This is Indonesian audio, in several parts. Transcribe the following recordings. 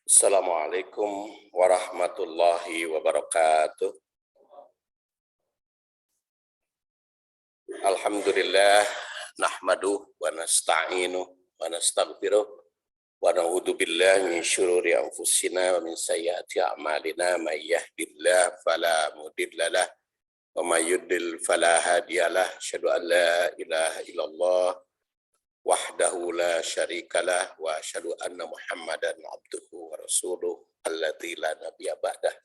Assalamualaikum warahmatullahi wabarakatuh. Alhamdulillah nahmaduh wa nasta'inuh wa nastaghfiruh wa na'udzu billahi min syururi anfusina wa min sayyiati a'malina may yahdihillahu fala mudhillalah wa may yudlil fala hadiyalah. Asyhadu an la ilaha illallah wahdahu la syarikalah wa asyhadu anna Muhammadan abduhu wa rasuluh alladzi la nabiyya ba'dah.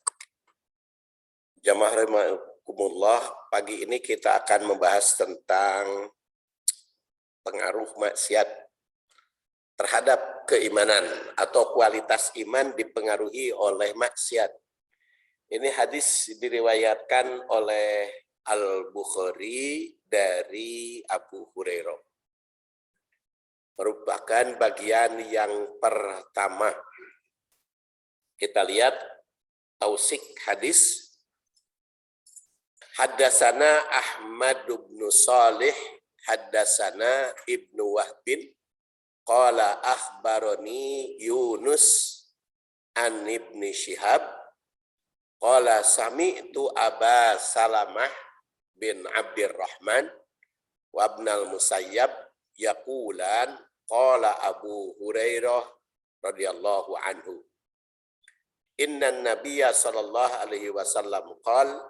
Jamaah rahimakumullah, pagi ini kita akan membahas tentang pengaruh maksiat terhadap keimanan atau kualitas iman dipengaruhi oleh maksiat. Ini hadis diriwayatkan oleh Al-Bukhari dari Abu Hurairah. Merupakan bagian yang pertama. Kita lihat tausik hadis. Haddasana Ahmad bin Salih, haddasana Ibnu Wahbin, qala akhbarani Yunus an Ibni Syihab, qala sami'tu Aba Salamah bin Abdirrahman wa Ibnal Musayyab yaqulan qala Abu Hurairah radhiyallahu anhu, inna nabiyya sallallahu alaihi wasallam qala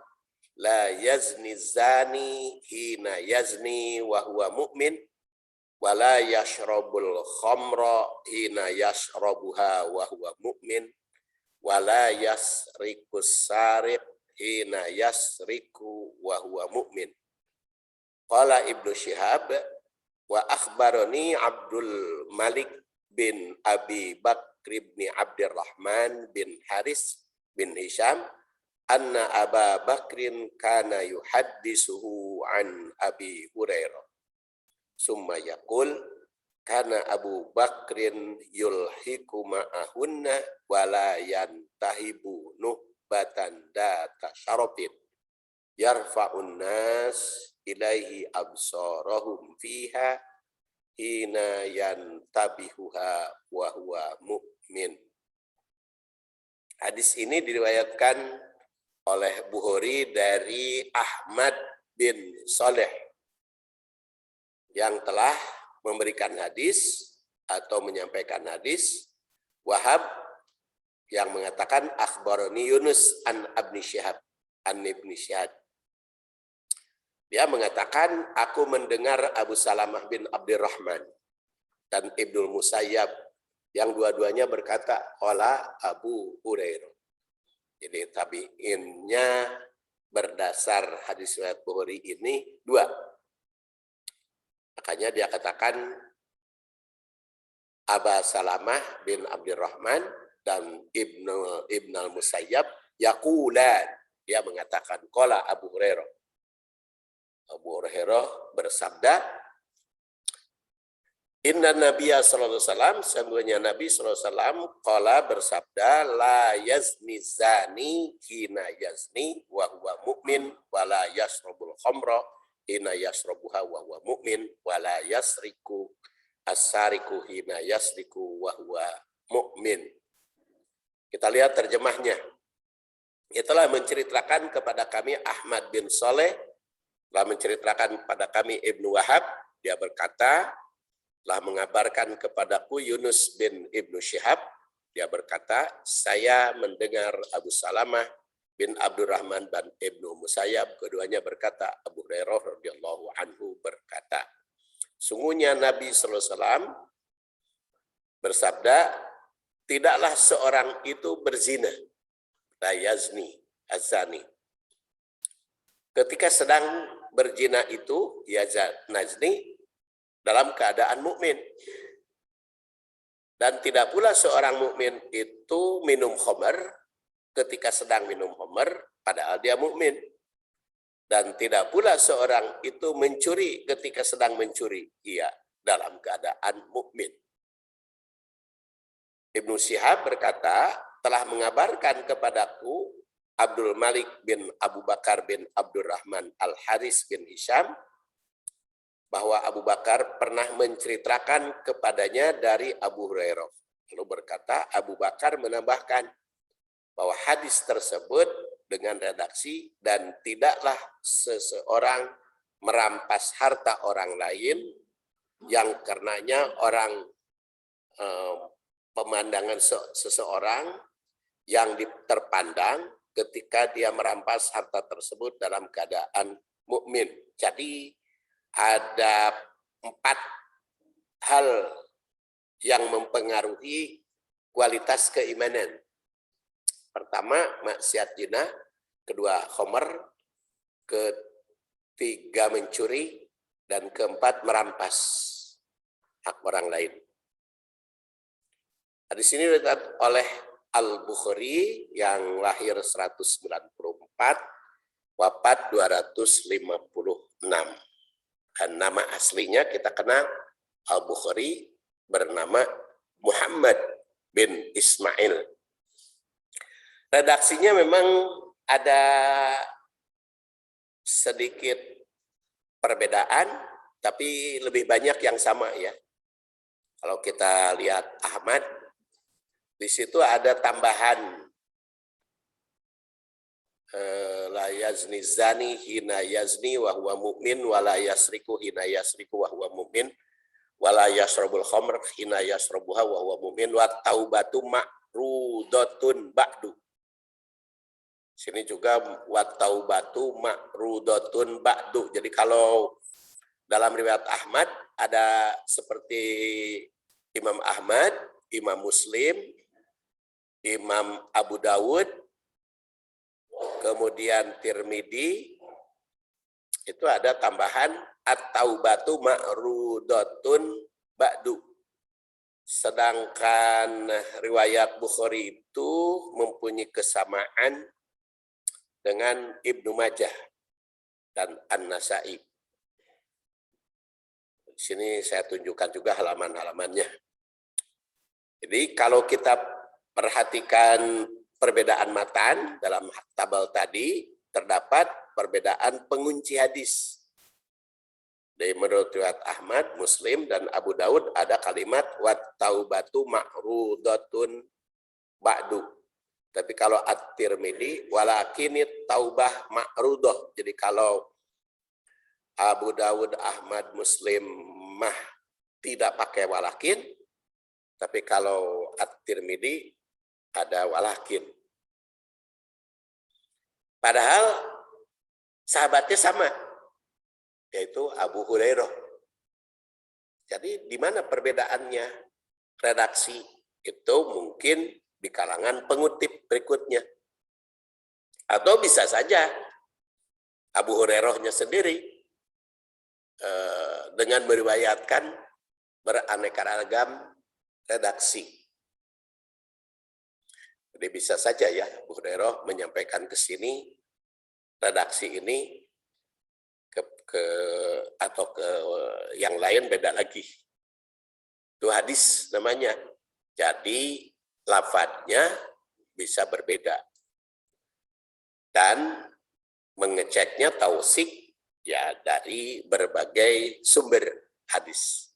la yazni zani hina yazni wa huwa mu'min wa la yashrabul khamra hina yashrabuha wa huwa mu'min wa la yasrikus sariq hina yasriku wa huwa mu'min. Qala Ibnu Syihab wa akhbarani Abdul Malik bin Abi Bakr bin Abdirrahman bin Haris bin Hisham anna Aba Bakrin kana yuhaddisuhu an Abi Hurairah summa yaqul kana Abu Bakrin yulhiku ma'ahunna wa la yantahibu nuhbatan data syarafin yarfa'un nas ilaihi absarahum fiha hina yantabihuha wa huwa mu'min. Hadis ini diriwayatkan oleh Bukhari dari Ahmad bin Saleh yang telah memberikan hadis atau menyampaikan hadis. Wahab yang mengatakan akhbarani Yunus an Ibni Syihab, an Ibni Syihab. Dia mengatakan, aku mendengar Abu Salamah bin Abdirrahman dan Ibnul Musayyab yang dua-duanya berkata, qala Abu Hurairah. Jadi tabi'innya berdasar hadis riwayat Bukhari ini dua. Makanya dia katakan Aba Salamah bin Abdirrahman dan Ibnul Musayyab yaqulan. Dia mengatakan, qala Abu Hurairah. Abu Hurairah bersabda, inna nabiyya sallallahu alaihi wasallam, sesungguhnya Nabi sallallahu alaihi wasallam qala bersabda, la yazni zani hina yazni wa huwa mu'min wa la yashrabul khamra hina yashrabuha wa huwa mu'min wa la yasriku as-sariku hina yasriku wa huwa mu'min. Kita lihat terjemahnya. Itulah menceritakan kepada kami Ahmad bin Saleh, telah menceritakan kepada kami Ibnu Wahab, dia berkata, telah mengabarkan kepadaku Yunus bin Ibnu Syihab, dia berkata, saya mendengar Abu Salamah bin Abdurrahman dan Ibnu Musayyab, keduanya berkata, Abu Hurairah radhiyallahu anhu berkata, sungguhnya Nabi sallallahu alaihi wasallam bersabda, tidaklah seorang itu berzina, la yazni, azani. Ketika sedang berzina itu, ya nazni, dalam keadaan mukmin. Dan tidak pula seorang mukmin itu minum khamr ketika sedang minum khamr padahal dia mukmin. Dan tidak pula seorang itu mencuri ketika sedang mencuri, ia dalam keadaan mukmin. Ibnu Syihab berkata, telah mengabarkan kepadaku Abdul Malik bin Abu Bakar bin Abdurrahman Al-Haris bin Hisham bahwa Abu Bakar pernah menceritakan kepadanya dari Abu Hurairah. Lalu berkata, Abu Bakar menambahkan bahwa hadis tersebut dengan redaksi dan tidaklah seseorang merampas harta orang lain yang karenanya orang pemandangan seseorang yang terpandang ketika dia merampas harta tersebut dalam keadaan mukmin. Jadi ada 4 hal yang mempengaruhi kualitas keimanan. Pertama, maksiat zina, kedua, khamr, ketiga, mencuri, dan keempat, merampas hak orang lain. Hadis ini diriwayatkan oleh Al-Bukhari yang lahir 194, wafat 256. Dan nama aslinya kita kenal, Al-Bukhari bernama Muhammad bin Ismail. Redaksinya memang ada sedikit perbedaan, tapi lebih banyak yang sama ya. Kalau kita lihat Ahmad, di situ ada tambahan la yazni zani hina yazni wa huwa mu'min wa la yasriku hina yasriku wa huwa mu'min wa la yasrabul khamr hina yasrabuha wa huwa mu'min wa taubatu ma'rudatun ba'du. Sini juga wa taubatu ma'rudatun ba'du. Jadi kalau dalam riwayat Ahmad ada seperti Imam Ahmad, Imam Muslim, Imam Abu Dawud, kemudian Tirmidzi, itu ada tambahan at-taubatu ma'rudatun ba'du. Sedangkan riwayat Bukhari itu mempunyai kesamaan dengan Ibnu Majah dan An-Nasa'i. Di sini saya tunjukkan juga halaman-halamannya. Jadi kalau kita perhatikan perbedaan matan dalam tabel tadi, terdapat perbedaan pengunci hadis. Dari menurut riwayat Ahmad, Muslim, dan Abu Daud ada kalimat wat taubatu ma'rudatun ba'du. Tapi kalau At-Tirmidzi walakinit taubah ma'rudah. Jadi kalau Abu Dawud, Ahmad, Muslim mah tidak pakai walakin, tapi kalau At-Tirmidzi ada walakin. Padahal sahabatnya sama, yaitu Abu Hurairah. Jadi di mana perbedaannya? Redaksi itu mungkin di kalangan pengutip berikutnya. Atau bisa saja Abu Hurairahnya sendiri dengan meriwayatkan beraneka ragam redaksi. Jadi bisa saja ya Abu Hurairah menyampaikan ke sini redaksi ini atau ke yang lain beda lagi. Itu hadis namanya. Jadi lafadznya bisa berbeda. Dan mengeceknya tausik ya dari berbagai sumber hadis.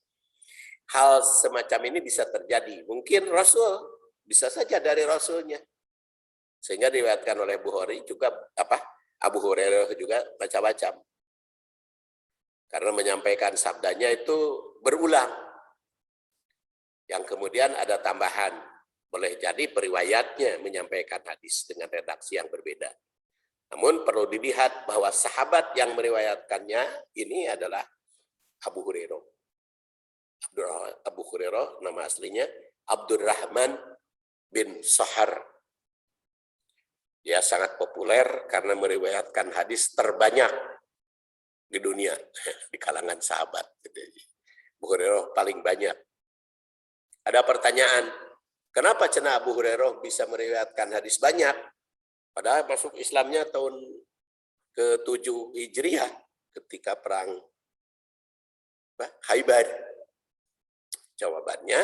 Hal semacam ini bisa terjadi. Mungkin Rasul, bisa saja dari Rasulnya. Sehingga diriwayatkan oleh Bukhari juga Abu Hurairah juga macam-macam. Karena menyampaikan sabdanya itu berulang. Yang kemudian ada tambahan. Boleh jadi periwayatnya menyampaikan hadis dengan redaksi yang berbeda. Namun perlu dilihat bahwa sahabat yang meriwayatkannya ini adalah Abu Hurairah. Abu Hurairah nama aslinya Abdurrahman bin Sahar. Dia sangat populer karena meriwayatkan hadis terbanyak di dunia di kalangan sahabat. Abu Hurairah paling banyak. Ada pertanyaan, kenapa cenah Abu Hurairah bisa meriwayatkan hadis banyak? Padahal masuk Islamnya tahun ke-7 Hijriah ketika perang Khaybar. Jawabannya,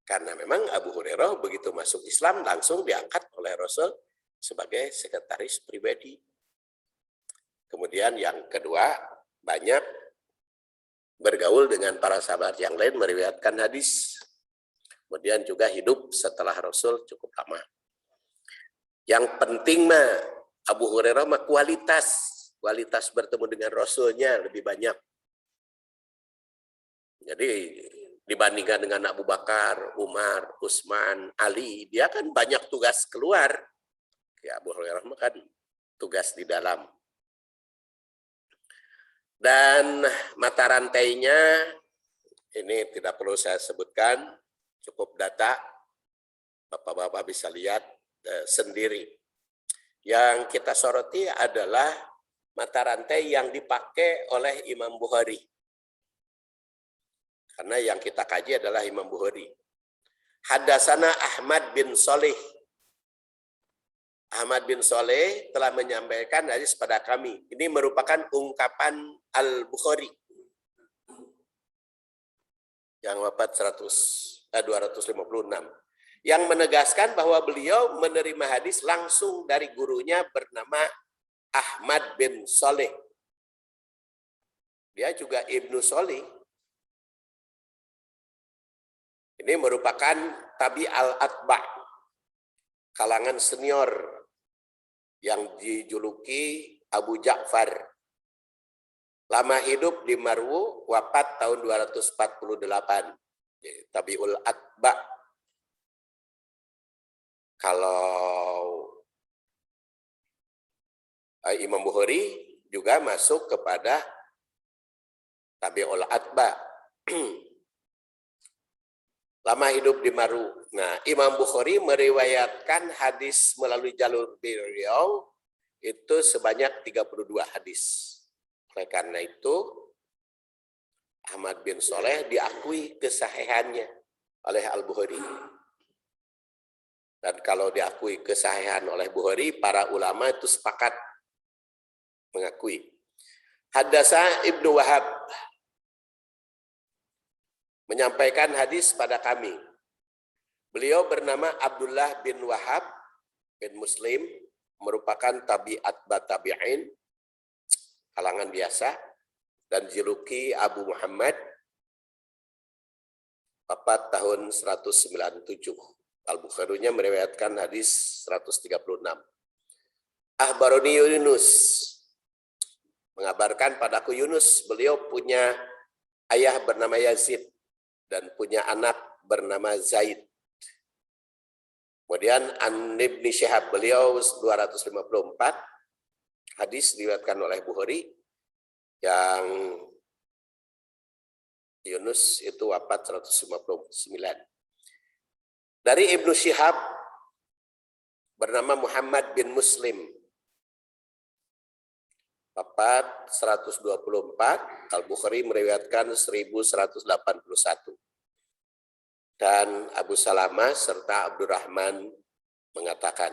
karena memang Abu Hurairah begitu masuk Islam langsung diangkat oleh Rasul sebagai sekretaris pribadi. Kemudian yang kedua, banyak bergaul dengan para sahabat yang lain meriwayatkan hadis. Kemudian juga hidup setelah Rasul cukup lama. Yang penting mah Abu Hurairah mah kualitas bertemu dengan Rasulnya lebih banyak. Jadi dibandingkan dengan Abu Bakar, Umar, Utsman, Ali, dia kan banyak tugas keluar. Ya Abu Hurairah mah kan tugas di dalam. Dan mata rantainya ini tidak perlu saya sebutkan, cukup data, Bapak-bapak bisa lihat sendiri. Yang kita soroti adalah mata rantai yang dipakai oleh Imam Bukhari. Karena yang kita kaji adalah Imam Bukhari. Hadatsana Ahmad bin Shalih. Ahmad bin Shalih telah menyampaikan hadis pada kami. Ini merupakan ungkapan Al-Bukhari yang wafat 256. Yang menegaskan bahwa beliau menerima hadis langsung dari gurunya bernama Ahmad bin Shalih. Dia juga Ibnu Shalih. Ini merupakan tabi al-atba, kalangan senior yang dijuluki Abu Ja'far. Lama hidup di Marwu, wafat tahun 248. Tabiul atba. Kalau Imam Bukhari juga masuk kepada tabiul atba. Lama hidup di Marwu. Nah, Imam Bukhari meriwayatkan hadis melalui jalur beliau itu sebanyak 32 hadis. Oleh karena itu, Ahmad bin Shalih diakui kesahihannya oleh Al-Bukhari. Dan kalau diakui kesahihan oleh Bukhari, para ulama itu sepakat mengakui. Haddatsa Ibnu Wahab menyampaikan hadis pada kami. Beliau bernama Abdullah bin Wahab bin Muslim, merupakan tabi'at tabi'in, kalangan biasa, dan juluki Abu Muhammad, wafat tahun 197. Al-Bukharinya meriwayatkan hadis 136. Akhbaroni Yunus, mengabarkan padaku Yunus, beliau punya ayah bernama Yazid dan punya anak bernama Zaid. Kemudian An Ibni Syihab, beliau 254, hadis diriwayatkan oleh Bukhari, yang Yunus itu wafat 159. Dari Ibnu Syihab bernama Muhammad bin Muslim, wafat 124, Al-Bukhari meriwayatkan 1181. Dan Abu Salamah serta Abdurrahman mengatakan.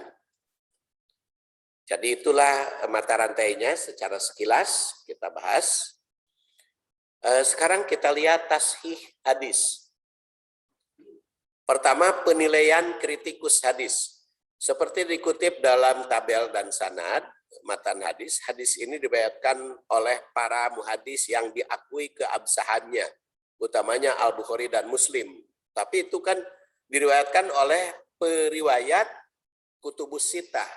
Jadi itulah mata rantainya secara sekilas kita bahas. Sekarang kita lihat tashih hadis. Pertama, penilaian kritikus hadis. Seperti dikutip dalam tabel dan sanad, matan hadis, hadis ini diriwayatkan oleh para muhadis yang diakui keabsahannya, utamanya Al-Bukhari dan Muslim. Tapi itu kan diriwayatkan oleh periwayat kutubus sitah.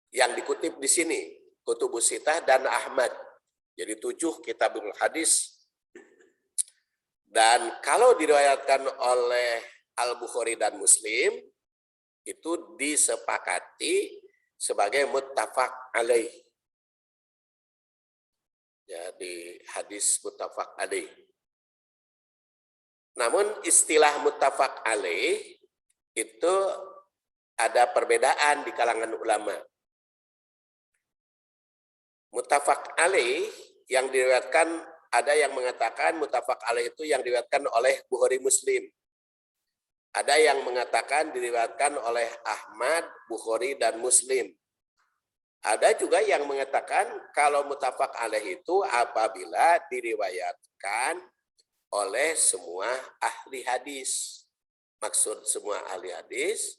Yang dikutip di sini, kutubus sitah dan Ahmad. Jadi 7 kitabul hadis. Dan kalau diriwayatkan oleh Al-Bukhari dan Muslim, itu disepakati sebagai muttafaq alaih. Jadi hadis muttafaq alaih. Namun istilah muttafaq alaih itu ada perbedaan di kalangan ulama. Muttafaq alaih yang diriwayatkan, ada yang mengatakan muttafaq alaih itu yang diriwayatkan oleh Bukhari Muslim. Ada yang mengatakan diriwayatkan oleh Ahmad, Bukhari dan Muslim. Ada juga yang mengatakan kalau muttafaq alaih itu apabila diriwayatkan oleh semua ahli hadis. Maksud semua ahli hadis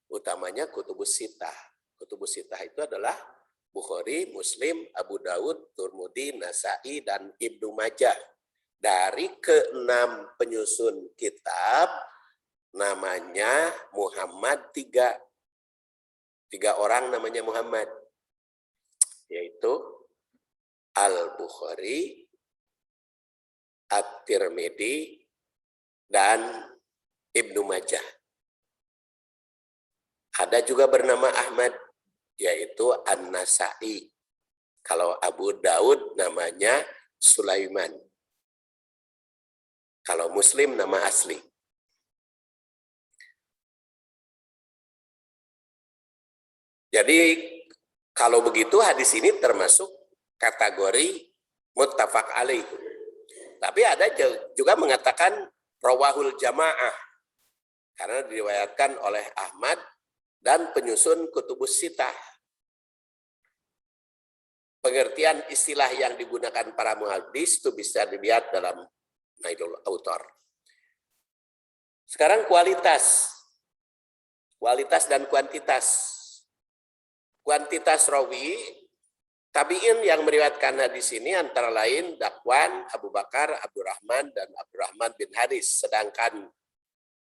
utamanya kutubus sitah. Kutubus sitah itu adalah Bukhari, Muslim, Abu Daud, Tirmidzi, Nasa'i, dan Ibnu Majah. Dari keenam penyusun kitab, namanya Muhammad tiga orang namanya Muhammad, yaitu Al-Bukhari, At-Tirmidzi, dan Ibnu Majah. Ada juga bernama Ahmad, yaitu An-Nasa'i. Kalau Abu Daud namanya Sulaiman. Kalau Muslim nama asli. Jadi kalau begitu hadis ini termasuk kategori muttafaq alaih. Tapi ada juga mengatakan rawahul jamaah, karena diriwayatkan oleh Ahmad dan penyusun kutubus sitah. Pengertian istilah yang digunakan para muhaddis itu bisa dilihat dalam Nailul Autor. Sekarang kualitas dan kuantitas. Kuantitas rawi, tabi'in yang meriwayatkan hadis ini antara lain Dakwan, Abu Bakar, Abdurrahman, dan Abdurrahman bin Haris. Sedangkan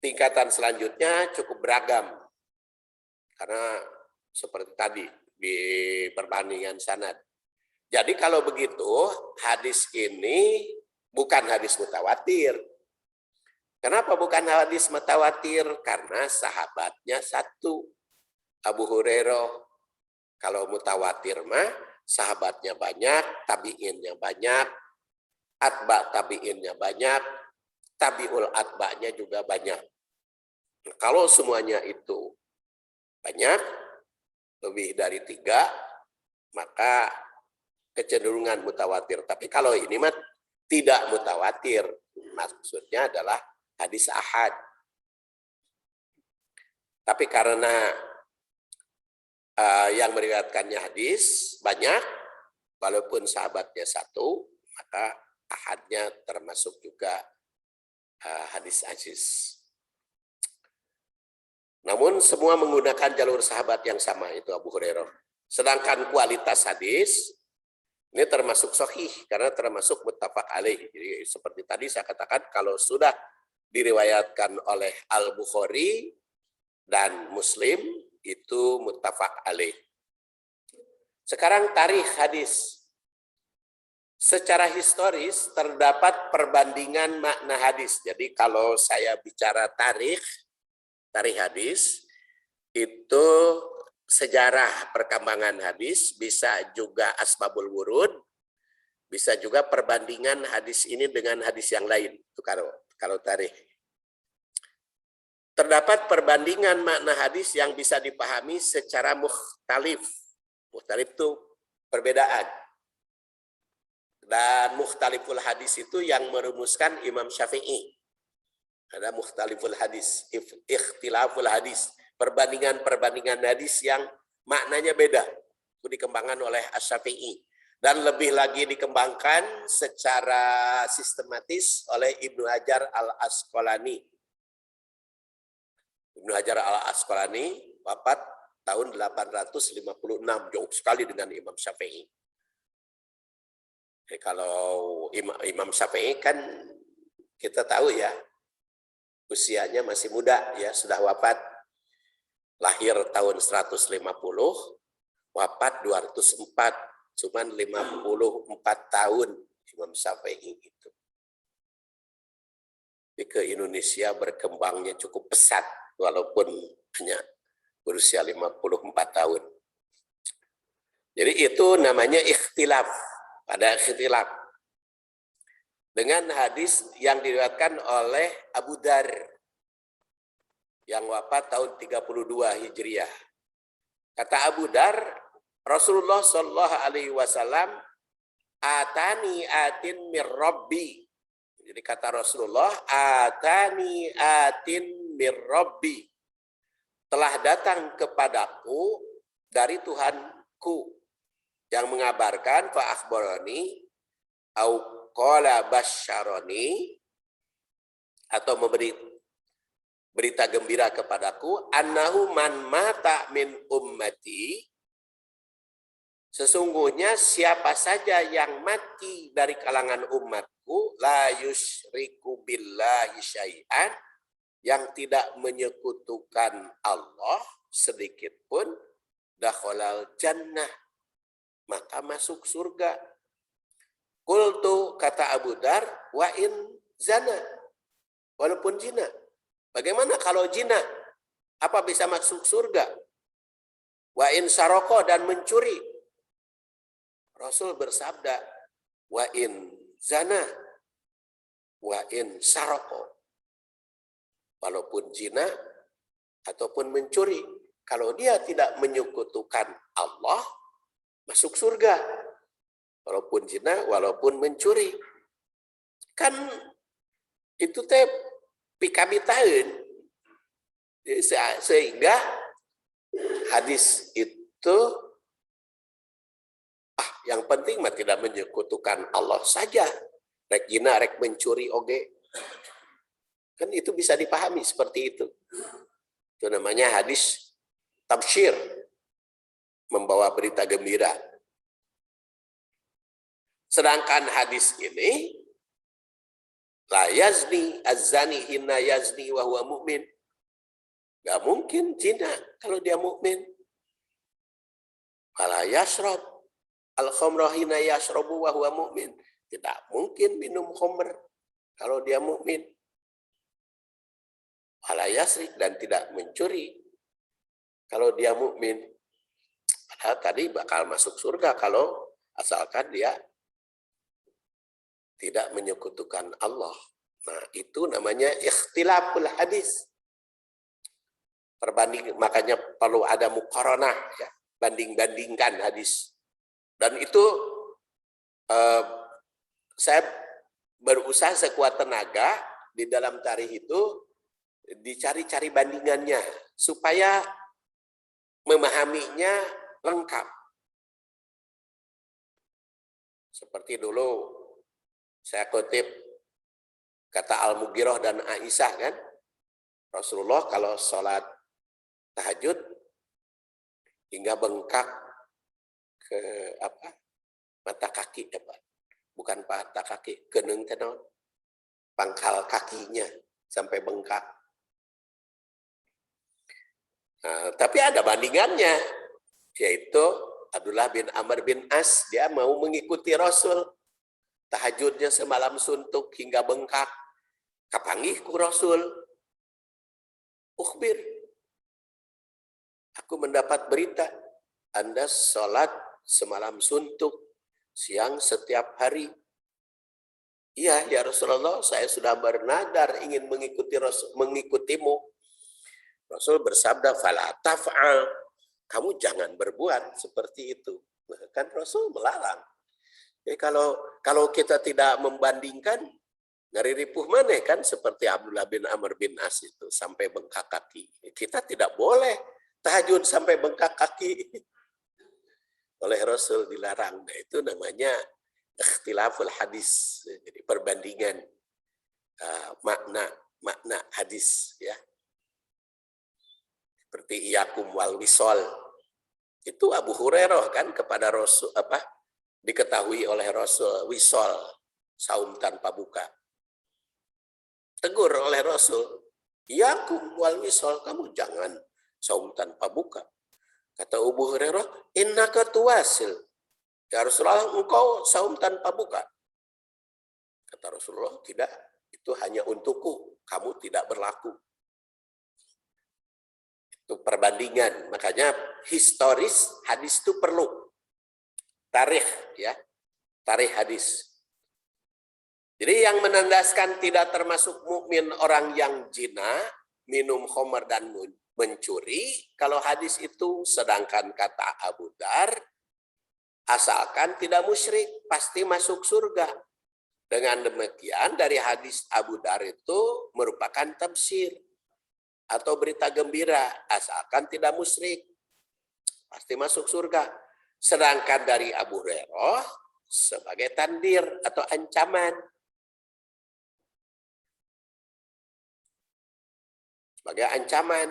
tingkatan selanjutnya cukup beragam. Karena seperti tadi di perbandingan sanad. Jadi kalau begitu hadis ini bukan hadis mutawatir. Kenapa bukan hadis mutawatir? Karena sahabatnya satu, Abu Hurairah. Kalau mutawatir mah sahabatnya banyak, tabi'innya banyak, atba tabi'innya banyak, tabi'ul atba'nya juga banyak. Kalau semuanya itu banyak, lebih dari 3, maka kecenderungan mutawatir. Tapi kalau ini mah tidak mutawatir, maksudnya adalah hadis ahad. Tapi karena yang meriwayatkannya hadis banyak, walaupun sahabatnya satu, maka ahadnya termasuk juga hadis aziz. Namun semua menggunakan jalur sahabat yang sama, itu Abu Hurairah. Sedangkan kualitas hadis ini termasuk sahih karena termasuk muttafaq alaih. Jadi seperti tadi saya katakan, kalau sudah diriwayatkan oleh Al-Bukhari dan Muslim itu muttafaq alaih. Sekarang tarikh hadis. Secara historis terdapat perbandingan makna hadis. Jadi kalau saya bicara tarikh hadis itu sejarah perkembangan hadis, bisa juga asbabul wurud, bisa juga perbandingan hadis ini dengan hadis yang lain. Itu kalau tarikh. Terdapat perbandingan makna hadis yang bisa dipahami secara mukhtalif. Mukhtalif itu perbedaan. Dan mukhtaliful hadis itu yang merumuskan Imam Syafi'i. Ada mukhtaliful hadis, ikhtilaful hadis. Perbandingan hadis yang maknanya beda. Itu dikembangkan oleh Asy-Syafi'i. Dan lebih lagi dikembangkan secara sistematis oleh Ibnu Hajar Al-Asqalani. Ibnu Hajar Al-Asqalani wafat tahun 856, jauh sekali dengan Imam Syafi'i. Kalau Imam Syafi'i kan kita tahu ya, usianya masih muda ya, sudah wafat. Lahir tahun 150, wafat 204, cuman 54 tahun Imam Syafi'i itu. Jadi ke Indonesia berkembangnya cukup pesat, walaupun hanya berusia 54 tahun. Jadi itu namanya ikhtilaf. Ada ikhtilaf. Dengan hadis yang diriwayatkan oleh Abu Dar yang wafat tahun 32 Hijriah. Kata Abu Dar, Rasulullah Shallallahu Alaihi Wasallam, atani atin mir Rabbi. Jadi kata Rasulullah, atani atin mir Rabbi. Telah datang kepadaku dari Tuhanku yang mengabarkan fa akhbarani au qala basyarani, atau memberi berita gembira kepadaku, annahu man mata min ummati, Sesungguhnya siapa saja yang mati dari kalangan umatku la yusyriku billahi syai'an, yang tidak menyekutukan Allah sedikit pun, dakhalal jannah, maka masuk surga. Qultu, kata Abu Dar, wa in zana, walaupun zina. Bagaimana kalau zina? Apa bisa masuk surga? Wa in saroko, dan mencuri. Rasul bersabda, wa in zana, wa in saroko. Walaupun zina ataupun mencuri, kalau dia tidak menyekutukan Allah, masuk surga. Walaupun zina, walaupun mencuri. Kan itu teh pikabitaeun. Sehingga hadis itu yang penting mah tidak menyekutukan Allah saja. Rek zina, rek mencuri oge. Kan itu bisa dipahami seperti itu. Itu namanya hadis tabsyir, membawa berita gembira. Sedangkan hadis ini, la yazni az-zani hina yazni wa huwa mu'min. Gak mungkin zina kalau dia mukmin. Wala yashrab al-khamra hina yashrabu wa huwa mu'min. Tidak mungkin minum khamr kalau dia mukmin. Wala yasrik, dan tidak mencuri kalau dia mukmin. Padahal tadi bakal masuk surga kalau asalkan dia tidak menyekutukan Allah. Nah, itu namanya ikhtilaful hadis. Perbanding, makanya perlu ada muqaranah, ya, banding-bandingkan hadis. Dan itu saya berusaha sekuat tenaga di dalam tarikh itu dicari-cari bandingannya supaya memahaminya lengkap. Seperti dulu saya kutip kata Al-Mughirah dan Aisyah, kan, Rasulullah kalau sholat tahajud hingga bengkak ke mata kaki, bukan mata kaki, geneng tenon, pangkal kakinya sampai bengkak. Nah, tapi ada bandingannya, yaitu Abdullah bin Amr bin As, dia mau mengikuti Rasul. Tahajudnya semalam suntuk hingga bengkak. Kapanggih ku Rasul. Ukhbir, aku mendapat berita, Anda sholat semalam suntuk, siang setiap hari. Iya, ya Rasulullah, saya sudah bernadar ingin mengikutimu. Rasul bersabda, fala taf'al, kamu jangan berbuat seperti itu. Kan Rasul melarang. Jadi kalau kita tidak membandingkan, ngari ripuh mana kan, seperti Abdullah bin Amr bin As itu sampai bengkak kaki. Kita tidak boleh tahajud sampai bengkak kaki. Oleh Rasul dilarang. Nah, itu namanya ikhtilaful hadis. Jadi perbandingan makna hadis, ya. Seperti iyakum wal wisol. Itu Abu Hurairah kan kepada Rasul, diketahui oleh Rasul, wisol, saum tanpa buka. Tegur oleh Rasul, iyakum wal wisol, kamu jangan saum tanpa buka. Kata Abu Hurairah, innaka tuwasil. Ya Rasulullah, engkau saum tanpa buka. Kata Rasulullah, tidak, itu hanya untukku, kamu tidak berlaku. Itu perbandingan. Makanya historis hadis itu perlu. Tarikh, ya. Tarikh hadis. Jadi yang menandaskan tidak termasuk mukmin orang yang zina, minum khamr dan mencuri, kalau hadis itu, sedangkan kata Abu Dar, asalkan tidak musyrik, pasti masuk surga. Dengan demikian, dari hadis Abu Dar itu merupakan tafsir atau berita gembira, asalkan tidak musyrik, pasti masuk surga. Sedangkan dari Abu Hurairah sebagai tandir atau ancaman. Sebagai ancaman.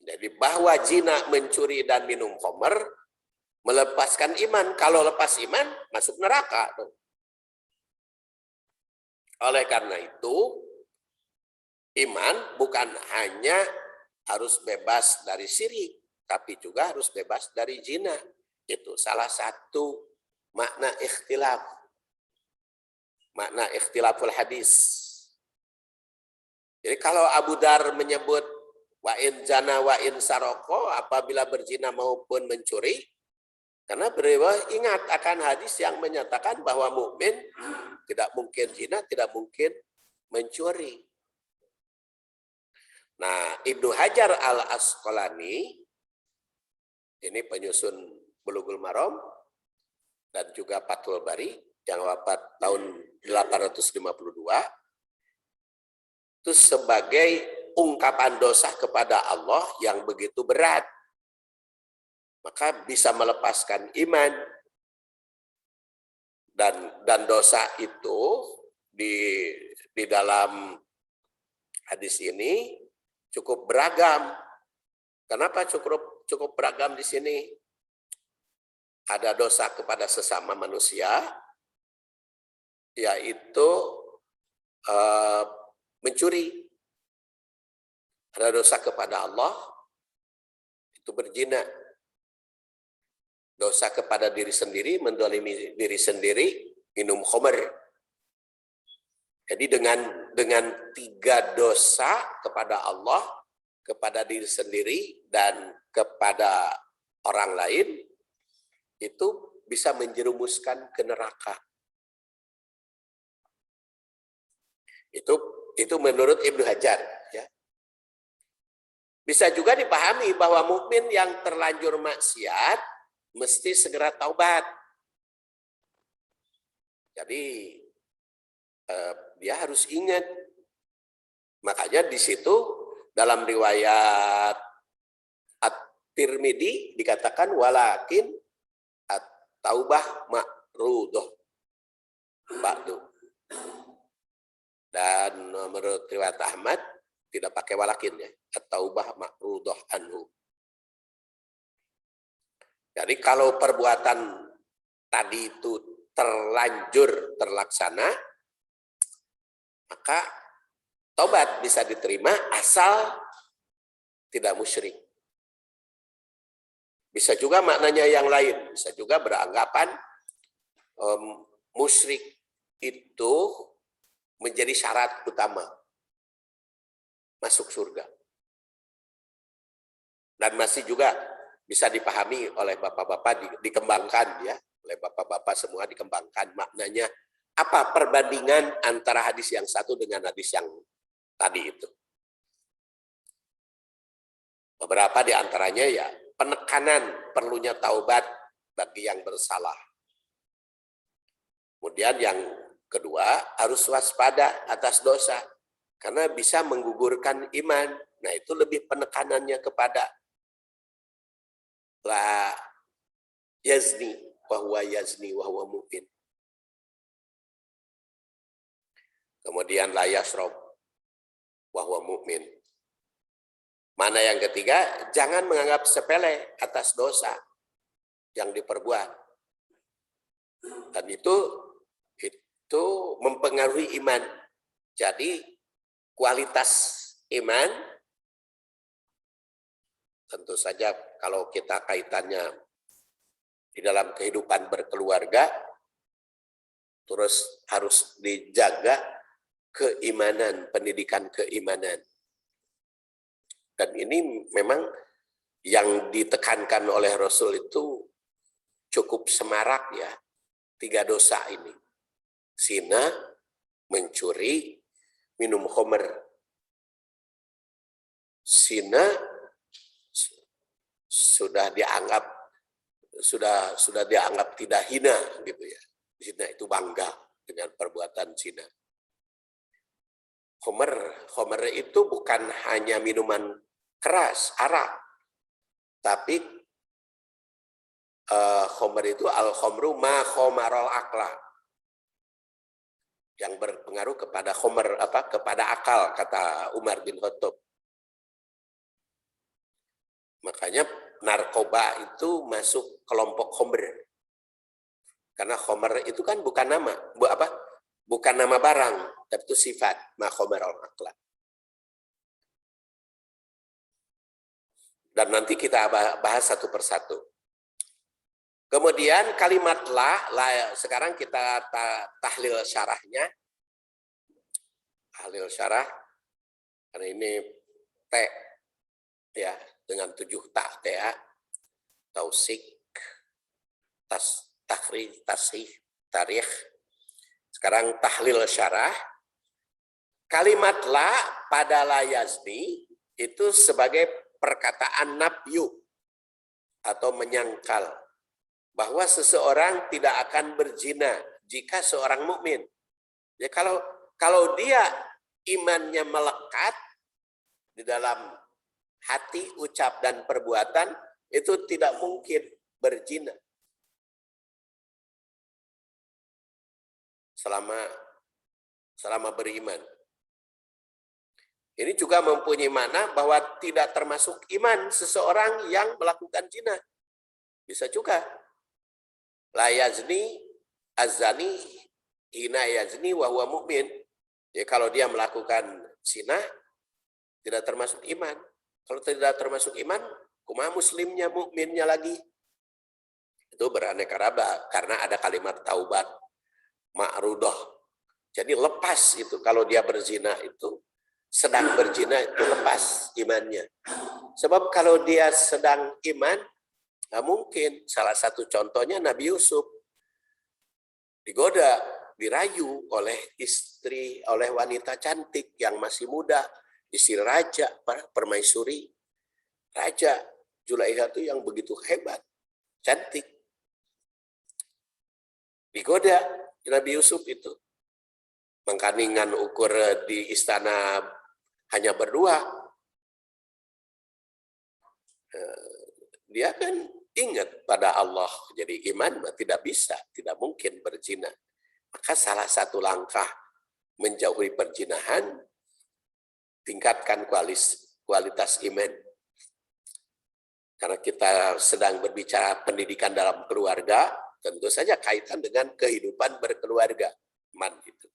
Jadi bahwa zina, mencuri dan minum khamr melepaskan iman. Kalau lepas iman, masuk neraka. Oleh karena itu, iman bukan hanya harus bebas dari syirik, tapi juga harus bebas dari zina. Itu salah satu makna ikhtilaf. Makna ikhtilaful hadis. Jadi kalau Abu Dar menyebut wa in zana wa in saroko, apabila berzina maupun mencuri, karena beliau ingat akan hadis yang menyatakan bahwa mukmin tidak mungkin zina, tidak mungkin mencuri. Nah, Ibnu Hajar al-Asqalani, ini penyusun Bulughul Maram dan juga Fathul Bari yang wafat tahun 852, itu sebagai ungkapan dosa kepada Allah yang begitu berat, maka bisa melepaskan iman. Dan dosa itu di dalam hadis ini cukup beragam. Kenapa cukup beragam di sini? Ada dosa kepada sesama manusia, yaitu mencuri. Ada dosa kepada Allah, itu berzina. Dosa kepada diri sendiri, mendolimi diri sendiri, minum khamr. Jadi dengan 3 dosa kepada Allah, kepada diri sendiri, dan kepada orang lain, itu bisa menjerumuskan ke neraka. Itu menurut Ibnu Hajar. Ya. Bisa juga dipahami bahwa mukmin yang terlanjur maksiat mesti segera taubat. Jadi dia harus ingat. Makanya di situ dalam riwayat At-Tirmidzi dikatakan walakin at-taubah ma'rudah ba'du. Dan menurut riwayat Ahmad tidak pakai walakin ya, at-taubah ma'rudah anhu. Jadi kalau perbuatan tadi itu terlanjur terlaksana, maka taubat bisa diterima asal tidak musyrik. Bisa juga maknanya yang lain, bisa juga beranggapan musyrik itu menjadi syarat utama masuk surga. Dan masih juga bisa dipahami oleh bapak-bapak, dikembangkan ya, oleh bapak-bapak semua dikembangkan maknanya. Apa perbandingan antara hadis yang satu dengan hadis yang tadi itu? Beberapa di antaranya ya penekanan perlunya taubat bagi yang bersalah. Kemudian yang kedua harus waspada atas dosa karena bisa menggugurkan iman. Nah itu lebih penekanannya kepada la yazni wa huwa mu'min. Kemudian la yasrob wa huwa mu'min. Mana yang ketiga, jangan menganggap sepele atas dosa yang diperbuat. Dan itu mempengaruhi iman. Jadi kualitas iman tentu saja kalau kita kaitannya di dalam kehidupan berkeluarga, terus harus dijaga keimanan, pendidikan keimanan. Dan ini memang yang ditekankan oleh Rasul itu cukup semarak ya. 3 dosa ini. Zina, mencuri, minum khamr. Zina sudah dianggap tidak hina gitu ya. Zina itu bangga dengan perbuatan zina. Khamr itu bukan hanya minuman keras, arak, tapi khamr itu al-khamru ma khamarul aqla, yang berpengaruh kepada khamr kepada akal, kata Umar bin Khattab. Makanya narkoba itu masuk kelompok khomer. Karena khomer itu kan bukan nama, bukan nama barang, tapi itu sifat, ma khomerul akhlak. Dan nanti kita bahas satu persatu. Kemudian kalimat la sekarang kita tahlil syarahnya. Tahlil syarah, karena ini T ya, dengan 7 ta, ta, tausik, takhrij, tasih, tarikh. Sekarang tahlil syarah. Kalimat la pada la yazni itu sebagai perkataan nafyu atau menyangkal bahwa seseorang tidak akan berzina jika seorang mukmin. Ya kalau dia imannya melekat di dalam hati, ucap dan perbuatan, itu tidak mungkin berzina selama beriman. Ini juga mempunyai makna bahwa tidak termasuk iman seseorang yang melakukan zina. Bisa juga. La yazni azani hina yazni wa huwa mu'min. Ya, kalau dia melakukan zina tidak termasuk iman. Kalau tidak termasuk iman, kumaha muslimnya, mukminnya lagi. Itu beraneka ragam karena ada kalimat taubat ma'rudah. Jadi lepas itu kalau dia berzina itu sedang berzina itu lepas imannya. Sebab kalau dia sedang iman, nggak mungkin. Salah satu contohnya Nabi Yusuf digoda, dirayu oleh istri, oleh wanita cantik yang masih muda, istri raja, permaisuri raja Zulaikha itu yang begitu hebat, cantik. Digoda Nabi Yusuf itu. Mengkaningan ukur di istana hanya berdua. Dia kan ingat pada Allah. Jadi iman tidak bisa, tidak mungkin berzina. Maka salah satu langkah menjauhi perzinahan, tingkatkan kualitas iman. Karena kita sedang berbicara pendidikan dalam keluarga, tentu saja kaitan dengan kehidupan berkeluarga. Man itu.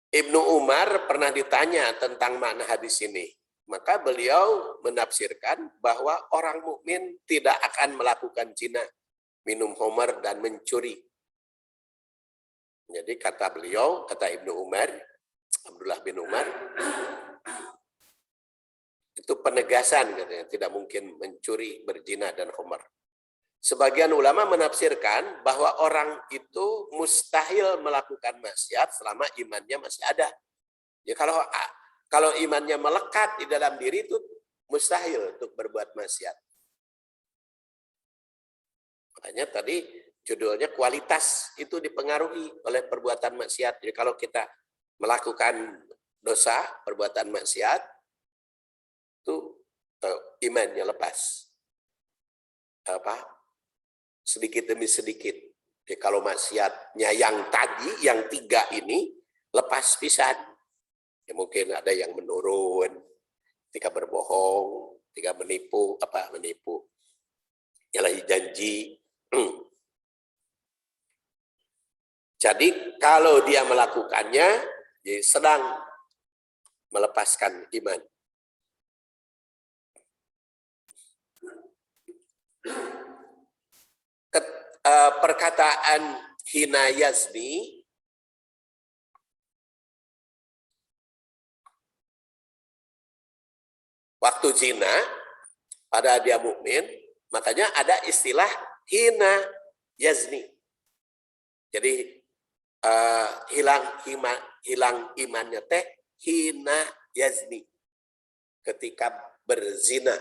Ibnu Umar pernah ditanya tentang makna hadis ini. Maka beliau menafsirkan bahwa orang mukmin tidak akan melakukan zina, minum khamar dan mencuri. Jadi kata beliau, kata Ibnu Umar, Abdullah bin Umar, itu penegasan katanya, tidak mungkin mencuri, berzina dan khamar. Sebagian ulama menafsirkan bahwa orang itu mustahil melakukan maksiat selama imannya masih ada. Ya kalau imannya melekat di dalam diri itu mustahil untuk berbuat maksiat. Makanya tadi judulnya kualitas itu dipengaruhi oleh perbuatan maksiat. Jadi kalau kita melakukan dosa, perbuatan maksiat, itu imannya lepas. Sedikit demi sedikit. Jadi kalau maksiatnya yang tadi, yang 3 ini, lepas pisan. Ya mungkin ada yang menurun, ketika berbohong, ketika menipu, nyalahi janji. Jadi kalau dia melakukannya, dia sedang melepaskan iman. Perkataan hina yazni waktu zina pada dia mukmin, makanya ada istilah hina yazni. Jadi hilang imannya teh hina yazni, ketika berzina.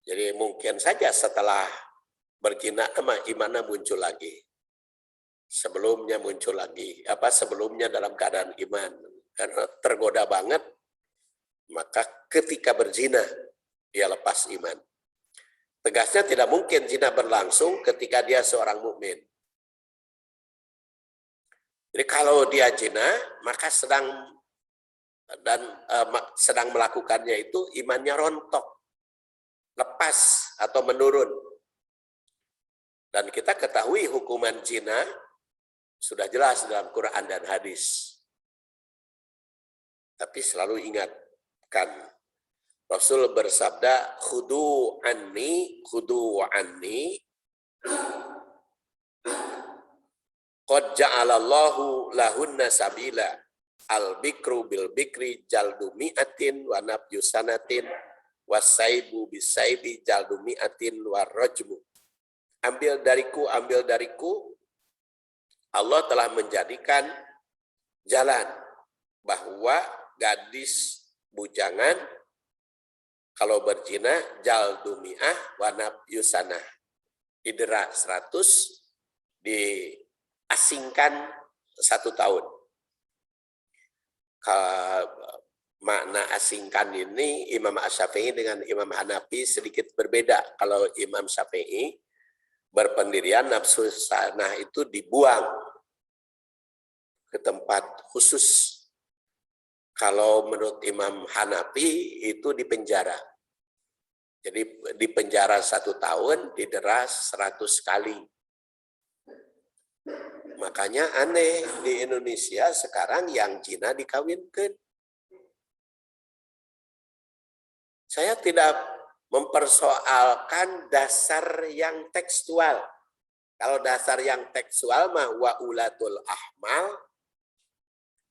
Jadi mungkin saja setelah berzina imannya muncul lagi. Sebelumnya muncul lagi. Sebelumnya dalam keadaan iman. Karena tergoda banget, maka ketika berzina, dia lepas iman. Tegasnya tidak mungkin zina berlangsung ketika dia seorang mukmin. Jadi kalau dia zina, maka sedang dan sedang melakukannya itu imannya rontok, lepas atau menurun. Dan kita ketahui hukuman zina sudah jelas dalam Quran dan hadis. Tapi selalu ingatkan, Rasul bersabda, khudu anni, qad ja'alallahu lahunna sabila, al-bikru bil bikri jaldu mi'atin wa nabyu sanatin, wasaibu bisaibi jaldu mi'atin wa rajmu. Ambil dariku, Allah telah menjadikan jalan bahwa gadis bujangan kalau berzina jaldu mi'ah wa nabyu sanah, didera 100, diasingkan 1 tahun. Makna asingkan ini Imam Asy-Syafi'i dengan Imam Hanafi sedikit berbeda. Kalau Imam Syafi'i berpendirian nafsu sanah itu dibuang ke tempat khusus. Kalau menurut Imam Hanafi itu dipenjara. Jadi dipenjara 1 tahun, didera 100 kali. Makanya aneh di Indonesia sekarang yang zina dikawinkan. Saya tidak mempersoalkan dasar yang tekstual. Kalau dasar yang tekstual mah wa ulatul ahmal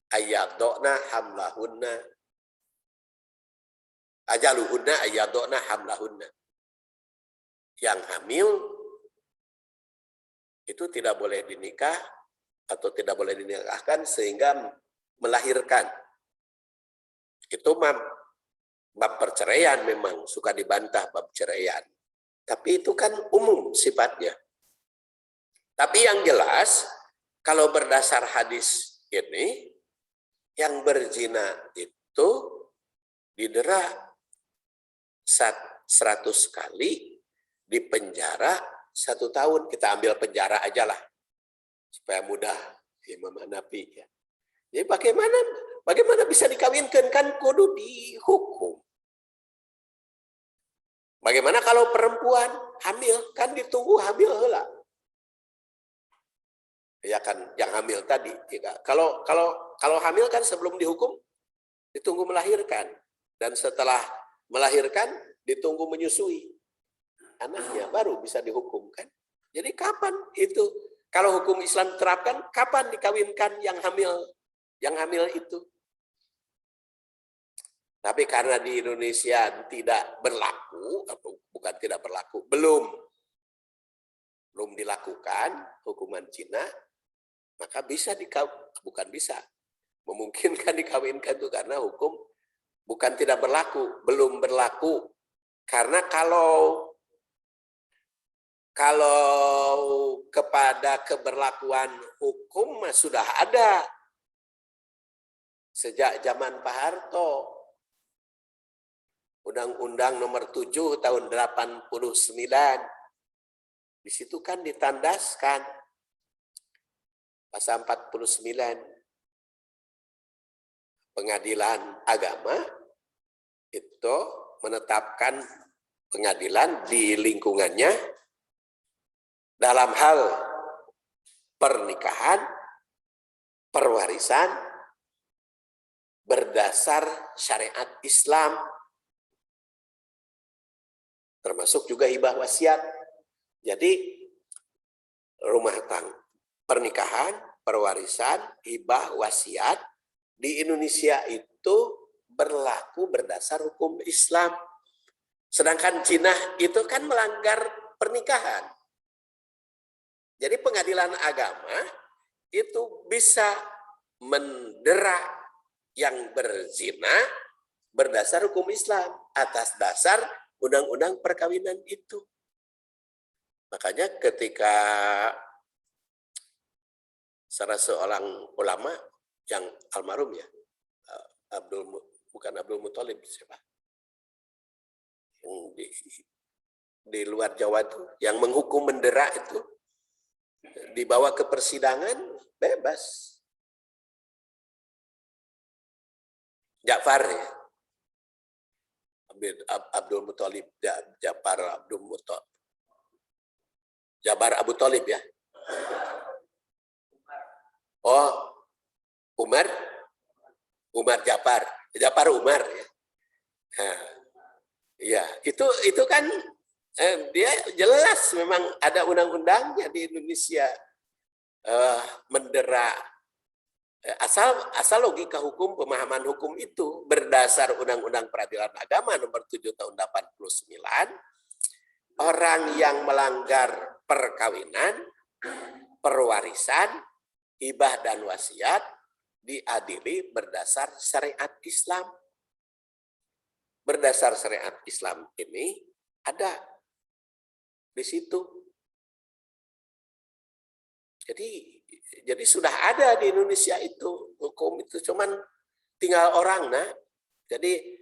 ayyadna hamlahunna ajaluhunna ayyadna hamlahunna. Yang hamil itu tidak boleh dinikah atau tidak boleh dinikahkan sehingga melahirkan. Itu bab perceraian memang suka dibantah bab perceraian. Tapi itu kan umum sifatnya. Tapi yang jelas kalau berdasar hadis ini yang berzina itu didera 100 kali, dipenjara 1 tahun. Kita ambil penjara aja lah supaya mudah Imam Hanafi ya. Jadi bagaimana bisa dikawinkan, kan kudu dihukum. Bagaimana kalau perempuan hamil, kan ditunggu hamil heula. Ya kan yang hamil tadi. Ya, kalau hamil kan sebelum dihukum ditunggu melahirkan, dan setelah melahirkan ditunggu menyusui anaknya baru bisa dihukum kan. Jadi kapan itu kalau hukum Islam diterapkan, kapan dikawinkan yang hamil itu? Tapi karena di Indonesia tidak berlaku, bukan tidak berlaku, belum dilakukan hukuman zina, maka memungkinkan dikawinkan itu karena hukum bukan tidak berlaku, belum berlaku. Karena kalau kepada keberlakuan hukum sudah ada sejak zaman Pak Harto. Undang-Undang nomor 7 tahun 89. Di situ kan ditandaskan pasal 49. Pengadilan agama itu menetapkan pengadilan di lingkungannya dalam hal pernikahan, perwarisan berdasar syariat Islam, termasuk juga hibah wasiat. Jadi rumah tangga, pernikahan, perwarisan, hibah wasiat di Indonesia itu berlaku berdasar hukum Islam. Sedangkan zina itu kan melanggar pernikahan. Jadi pengadilan agama itu bisa mendera yang berzina berdasar hukum Islam atas dasar undang-undang perkawinan itu. Makanya ketika salah seorang ulama yang almarhum ya, bukan Abdul Muthalib, siapa? Yang di luar Jawa itu, yang menghukum mendera itu, dibawa ke persidangan bebas. Ja'far ya. Abdul Muthalib, Ja'far Abdul Muthalib. Jabar Abu Thalib ya. Oh, Umar Ja'far. Ja'far Umar ya. Nah, ya, itu kan dia jelas memang ada undang-undangnya di Indonesia mendera asal logika hukum, pemahaman hukum itu berdasar Undang-Undang Peradilan Agama nomor 7 tahun 89, orang yang melanggar perkawinan, perwarisan, hibah dan wasiat diadili berdasar syariat Islam. Berdasar syariat Islam ini ada di situ. Jadi sudah ada di Indonesia itu hukum itu, cuman tinggal orang nah. Jadi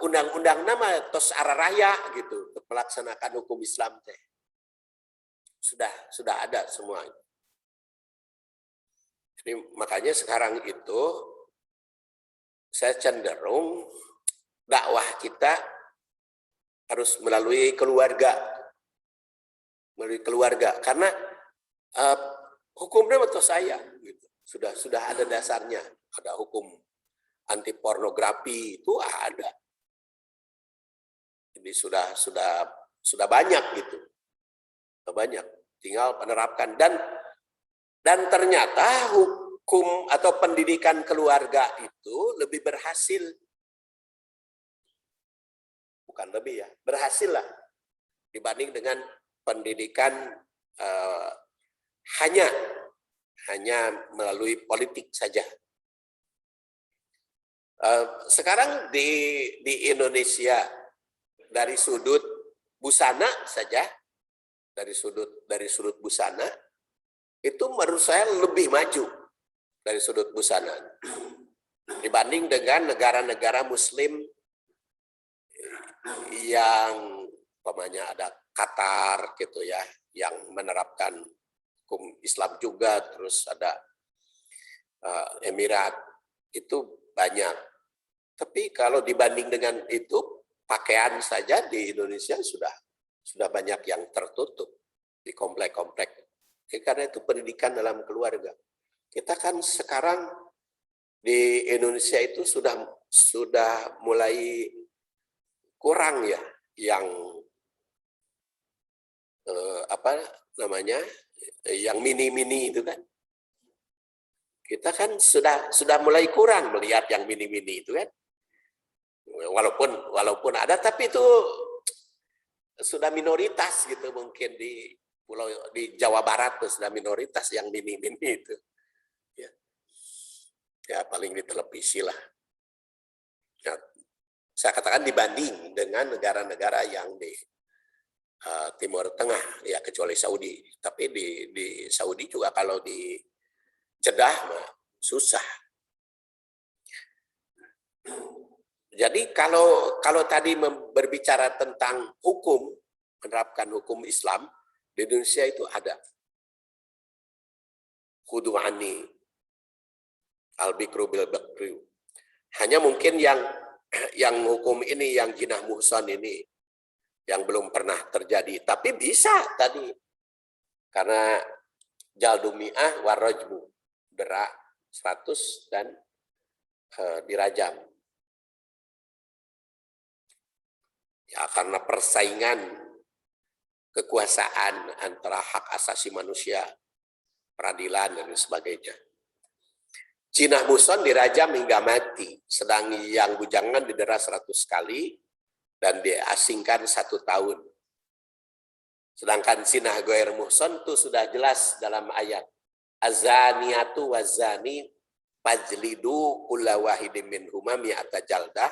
undang-undang nama tos araraya gitu untuk melaksanakan hukum Islam teh. Sudah ada semua. Jadi makanya sekarang itu saya cenderung dakwah kita harus melalui keluarga. Karena hukumnya betul saya gitu. Sudah ada dasarnya, ada hukum anti pornografi itu ada. Jadi sudah banyak gitu. Banyak, tinggal menerapkan dan ternyata hukum atau pendidikan keluarga itu lebih berhasil. Bukan lebih ya, berhasil lah dibanding dengan pendidikan hanya melalui politik saja. Sekarang di Indonesia dari sudut busana saja, dari sudut busana itu menurut saya lebih maju dari sudut busana dibanding dengan negara-negara Muslim yang umpamanya ada Qatar gitu ya, yang menerapkan hukum Islam juga, terus ada Emirat, itu banyak. Tapi kalau dibanding dengan itu, pakaian saja di Indonesia sudah banyak yang tertutup di komplek-komplek. Karena itu pendidikan dalam keluarga. Kita kan sekarang di Indonesia itu sudah mulai kurang ya yang yang mini-mini itu kan. Kita kan sudah mulai kurang melihat yang mini-mini itu kan. Walaupun ada, tapi itu sudah minoritas gitu, mungkin di Jawa Barat tuh sudah minoritas yang mini-mini itu. Ya paling di televisi lah. Ya, saya katakan dibanding dengan negara-negara yang di Timur Tengah, ya kecuali Saudi. Tapi di Saudi juga kalau di Jeddah mah susah. Jadi kalau tadi berbicara tentang hukum, menerapkan hukum Islam, di Indonesia itu ada. Khudu anni al-bikru bil bakri. Hanya mungkin yang hukum ini, yang jinah muhsan ini, yang belum pernah terjadi. Tapi bisa tadi. Karena jaldumi'ah warajmu. Berak 100 dan dirajam. Ya karena persaingan kekuasaan antara hak asasi manusia, peradilan dan sebagainya. Jinah muhsan dirajam hingga mati, sedang yang bujangan didera 100 kali dan diasingkan 1 tahun. Sedangkan zinah ghair muhsan itu sudah jelas dalam ayat. Azaniatu wazani fajlidu kulla wahidin minhuma mi'ata jaldah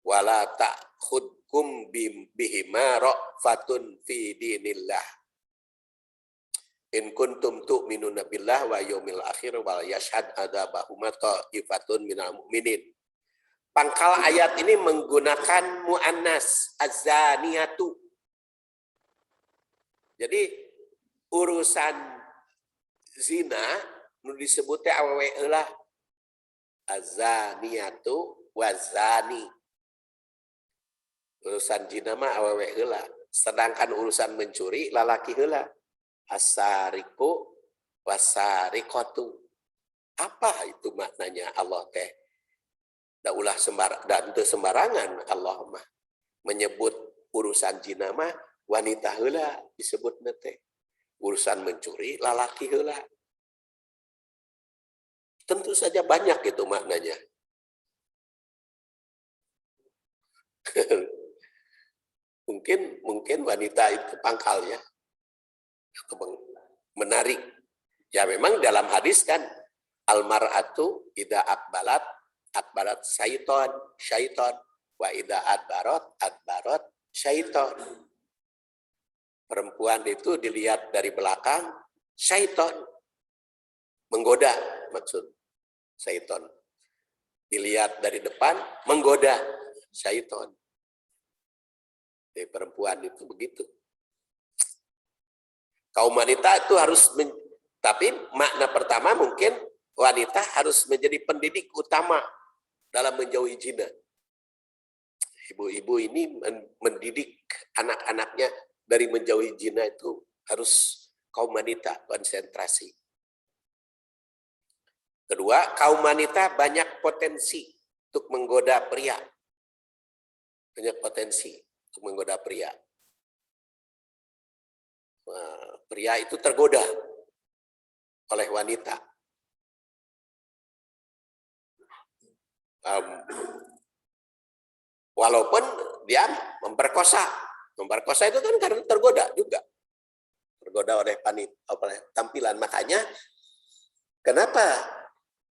wala ta'khudkum bihima ra'fatun fi dinillah. In kuntum tu'minuna billah wa yaumil akhir wal yashhad adzabahuma ta'ifatun minal mu'minin. Pangkal ayat ini menggunakan muannas azaniatu. Jadi urusan zina nu disebutnya awewe lah azaniatu wazani. Urusan zina mah awewe heula. Sedangkan urusan mencuri lalaki heula. Asariku wasarikotu. Apa itu maknanya Allah teh? Da ulah dan teu sembarangan Allah mah menyebut urusan zina mah wanita heula disebutna teh. Urusan mencuri lalaki heula. Tentu saja banyak itu maknanya. mungkin wanita itu pangkalnya menarik. Ya memang dalam hadis kan almar'atu ida akbarat syaiton wa ida adbarat syaiton. Perempuan itu dilihat dari belakang syaiton, menggoda maksud syaiton. Dilihat dari depan menggoda syaiton. Jadi perempuan itu begitu. Kaum wanita itu harus, tapi makna pertama mungkin wanita harus menjadi pendidik utama dalam menjauhi zina. Ibu-ibu ini mendidik anak-anaknya dari menjauhi zina itu harus kaum wanita konsentrasi. Kedua, kaum wanita banyak potensi untuk menggoda pria. Banyak potensi untuk menggoda pria. Pria itu tergoda oleh wanita. Walaupun dia memperkosa itu kan karena tergoda juga. Tergoda oleh tampilan. Makanya kenapa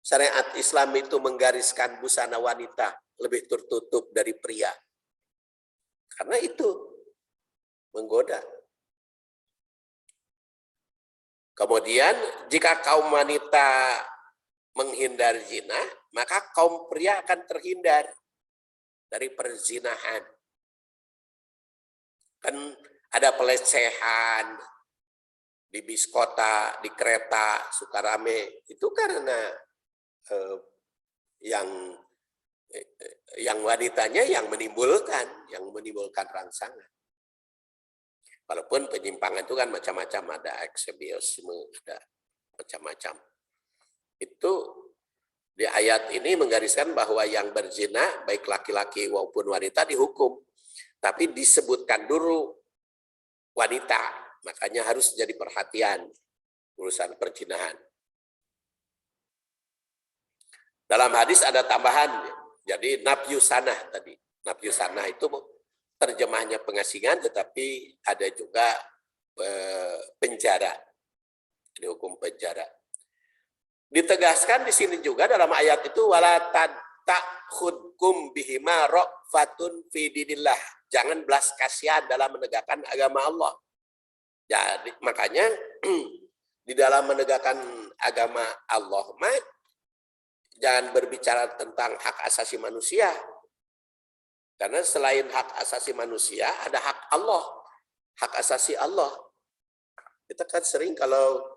syariat Islam itu menggariskan busana wanita lebih tertutup dari pria? Karena itu menggoda. Kemudian jika kaum wanita menghindar zina, maka kaum pria akan terhindar dari perzinahan. Kan ada pelecehan di bis kota, di kereta, suka rame. Itu karena yang wanitanya yang menimbulkan rangsangan. Walaupun penyimpangan itu kan macam-macam, ada eksebiosisme, ada macam-macam. Itu di ayat ini menggariskan bahwa yang berzina, baik laki-laki maupun wanita dihukum. Tapi disebutkan dulu wanita, makanya harus jadi perhatian urusan perzinahan. Dalam hadis ada tambahan, jadi nafyusanah tadi. Nafyusanah itu terjemahnya pengasingan, tetapi ada juga penjara, dihukum penjara. Ditegaskan di sini juga dalam ayat itu wala ta'khudkum bihima ra'fatun fi dinillah. Jangan belas kasihan dalam menegakkan agama Allah. Jadi makanya di dalam menegakkan agama Allah jangan berbicara tentang hak asasi manusia. Karena selain hak asasi manusia, ada hak Allah. Hak asasi Allah. Kita kan sering kalau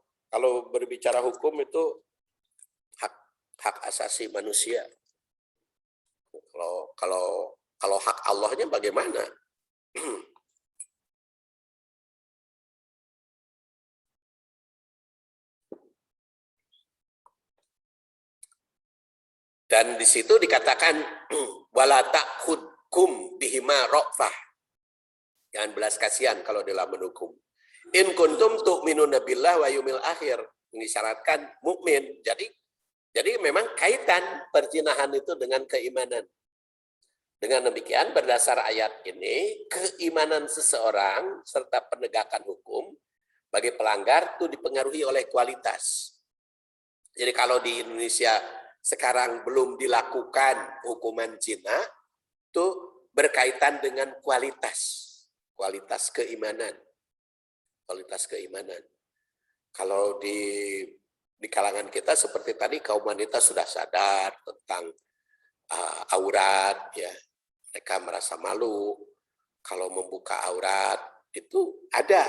berbicara hukum itu hak asasi manusia. Kalau hak Allahnya bagaimana? Dan di situ dikatakan wala ta'khudkum bihima ra'fah. Jangan belas kasihan kalau dalam mendukung. In kuntum tu'minuna billah wa yawmil akhir. Mengisyaratkan mukmin. Jadi memang kaitan perzinahan itu dengan keimanan. Dengan demikian berdasar ayat ini, keimanan seseorang serta penegakan hukum bagi pelanggar itu dipengaruhi oleh kualitas. Jadi kalau di Indonesia sekarang belum dilakukan hukuman zina, itu berkaitan dengan kualitas keimanan. Kualitas keimanan. Kalau di kalangan kita seperti tadi kaum wanita sudah sadar tentang aurat, ya mereka merasa malu kalau membuka aurat itu ada,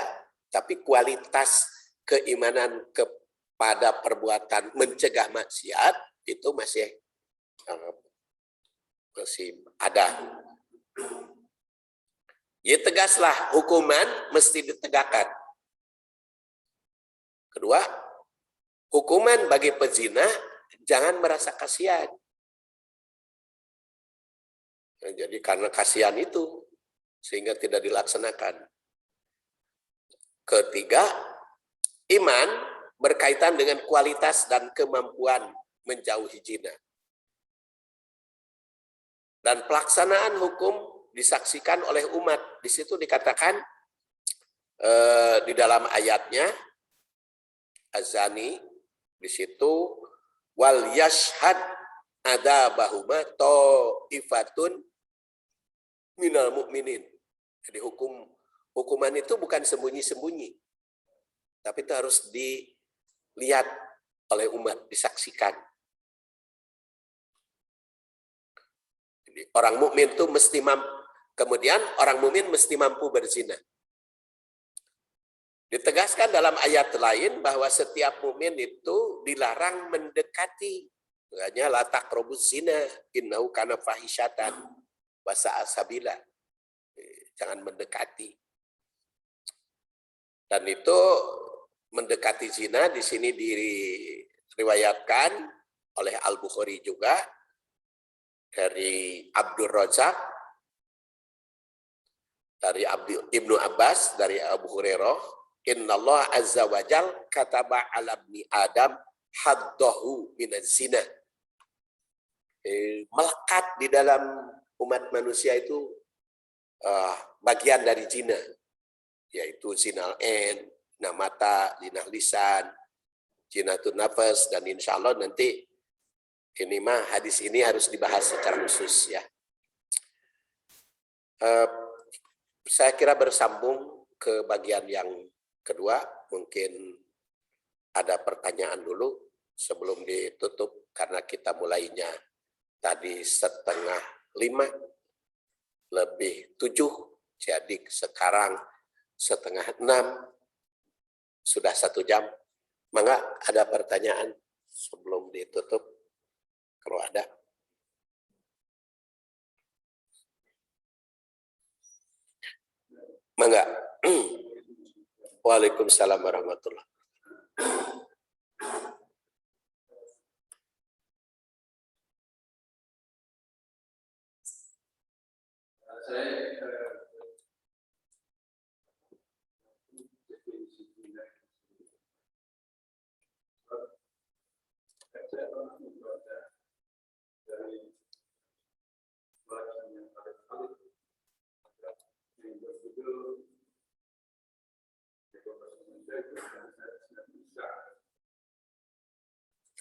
tapi kualitas keimanan kepada perbuatan mencegah maksiat itu masih Masih ada. Ya tegaslah, hukuman mesti ditegakkan. Kedua, hukuman bagi pezina jangan merasa kasihan. Jadi karena kasihan itu sehingga tidak dilaksanakan. Ketiga, iman berkaitan dengan kualitas dan kemampuan menjauhi zina. Dan pelaksanaan hukum disaksikan oleh umat. Di situ dikatakan di dalam ayatnya azani, di situ wal yashhad adabahuma ta'ifatun minal mu'minin. Jadi hukuman itu bukan sembunyi-sembunyi, tapi itu harus dilihat oleh umat, disaksikan. Jadi orang mukmin itu mesti mampu, kemudian orang mukmin mesti mampu berzina. Ditegaskan dalam ayat lain bahwa setiap mukmin itu dilarang mendekati, makanya la taqrabuz zina innahu kana fahisyatan wa sa'a sabila. Jangan mendekati. Dan itu mendekati zina di sini diriwayatkan oleh Al-Bukhari juga dari Abdul Razak, dari Ibnu Abbas, dari Abu Hurairah, Innallaha azza wa jal kataba ala ibni Adam haddahu minaz zina. Melekat di dalam umat manusia itu bagian dari zina, yaitu zinal ain, zina mata, zina lisan, zinatun nafas, dan insya Allah nanti ini hadis ini harus dibahas secara khusus ya. Saya kira bersambung ke bagian yang kedua, mungkin ada pertanyaan dulu sebelum ditutup karena kita mulainya tadi 5:45 jadi sekarang 5:30, sudah 1 jam. Mangga ada pertanyaan sebelum ditutup kalau ada. Mangga. Waalaikumsalam warahmatullahi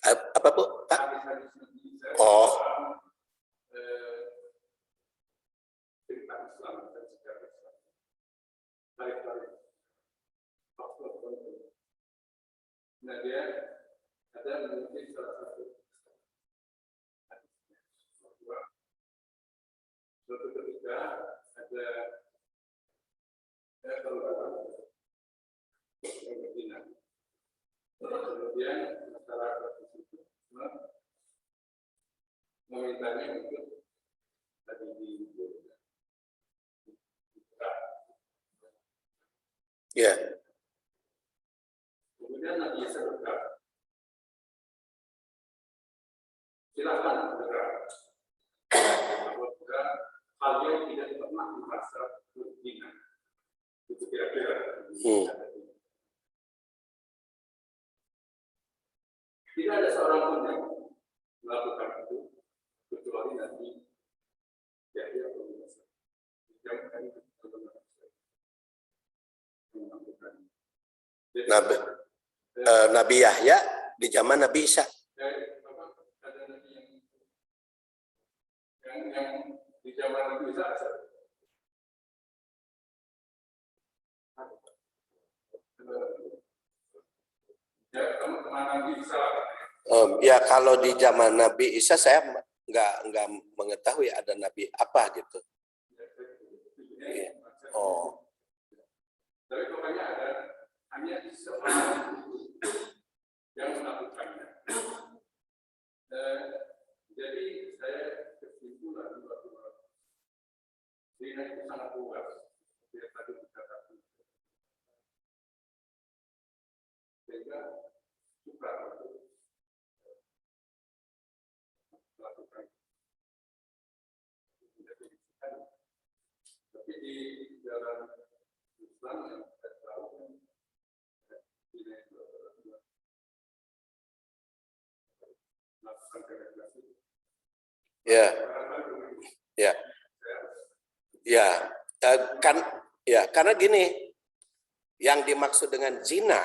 Apa Bu? Pak? Oh. Nah, dia ada mungkin salah satu suatu ketika ada kemudian masyarakat tersebut memintanya untuk tadi Ya. Kemudian Nabi Isa berkata, silakan bergerak. Apabila kalian tidak pernah merasa berzina, itu kira-kira. Tidak ada seorang pun yang melakukan itu kecuali Nabi Yahya al-Musa. Nabi Yahya di zaman Nabi Isa. Ada Nabi yang di zaman Nabi Isa. Ya, teman-teman Nabi Isa. Ya kalau di zaman Nabi Isa saya nggak mengetahui ada Nabi apa gitu. Ya. Oh. Tapi pokoknya ada hanya seorang yang melakukannya. Jadi Zina itu sangat luas. Dia tadi dikatakan. Sehingga suka untuk melakukan mendefinisikan. Tapi di dalam Islam yang kita tahu, zina itu adalah melakukan penetrasi. Ya, ya, ya, karena gini, yang dimaksud dengan zina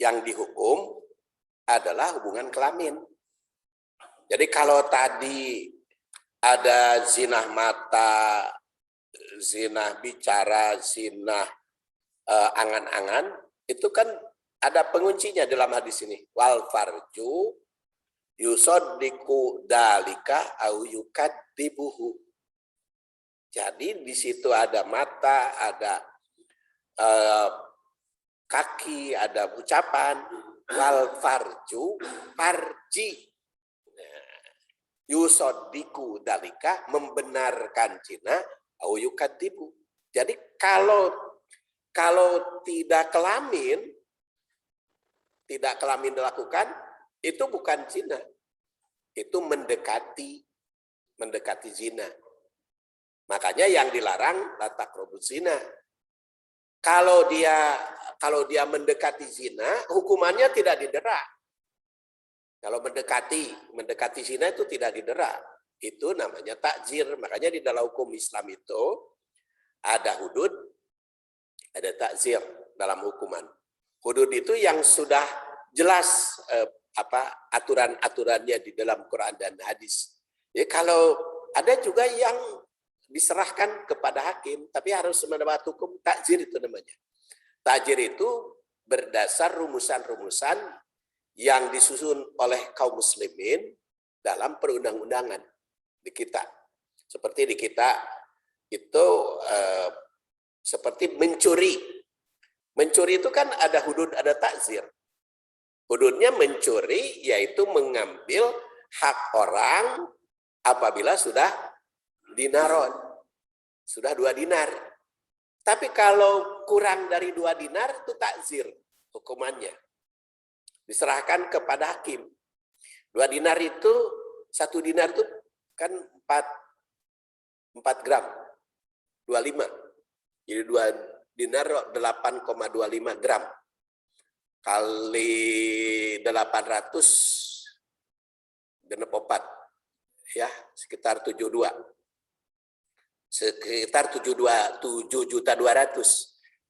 yang dihukum adalah hubungan kelamin. Jadi kalau tadi ada zina mata, zina bicara, zina angan-angan, itu kan ada penguncinya dalam hadis ini. Wal farju yusoddiku dalika au yukadzibuhu. Jadi di situ ada mata, ada kaki, ada ucapan. Wal farju, farji. Yusoddiku dalika, membenarkan zina au yukadzibu. Jadi kalau tidak kelamin dilakukan, itu bukan zina, itu mendekati zina. Makanya yang dilarang la taqrabuz zina. Kalau dia mendekati zina, hukumannya tidak didera. Kalau mendekati zina itu tidak didera. Itu namanya takzir. Makanya di dalam hukum Islam itu ada hudud, ada takzir dalam hukuman. Hudud itu yang sudah jelas aturan-aturannya di dalam Quran dan hadis. Jadi kalau ada juga yang diserahkan kepada hakim, tapi harus mendapat hukum takzir itu namanya. Takzir itu berdasar rumusan-rumusan yang disusun oleh kaum muslimin dalam perundang-undangan di kita. Seperti di kita itu seperti mencuri. Mencuri itu kan ada hudud, ada takzir. Hududnya mencuri yaitu mengambil hak orang apabila sudah dinaron, sudah 2 dinar. Tapi kalau kurang dari 2 dinar itu takzir hukumannya. Diserahkan kepada hakim. 2 dinar itu, 1 dinar itu kan 4 gram, 25. Jadi 2 dinar 8,25 gram. Kali 800 genep 4. Ya, sekitar 72. Sekitar 7.200.000.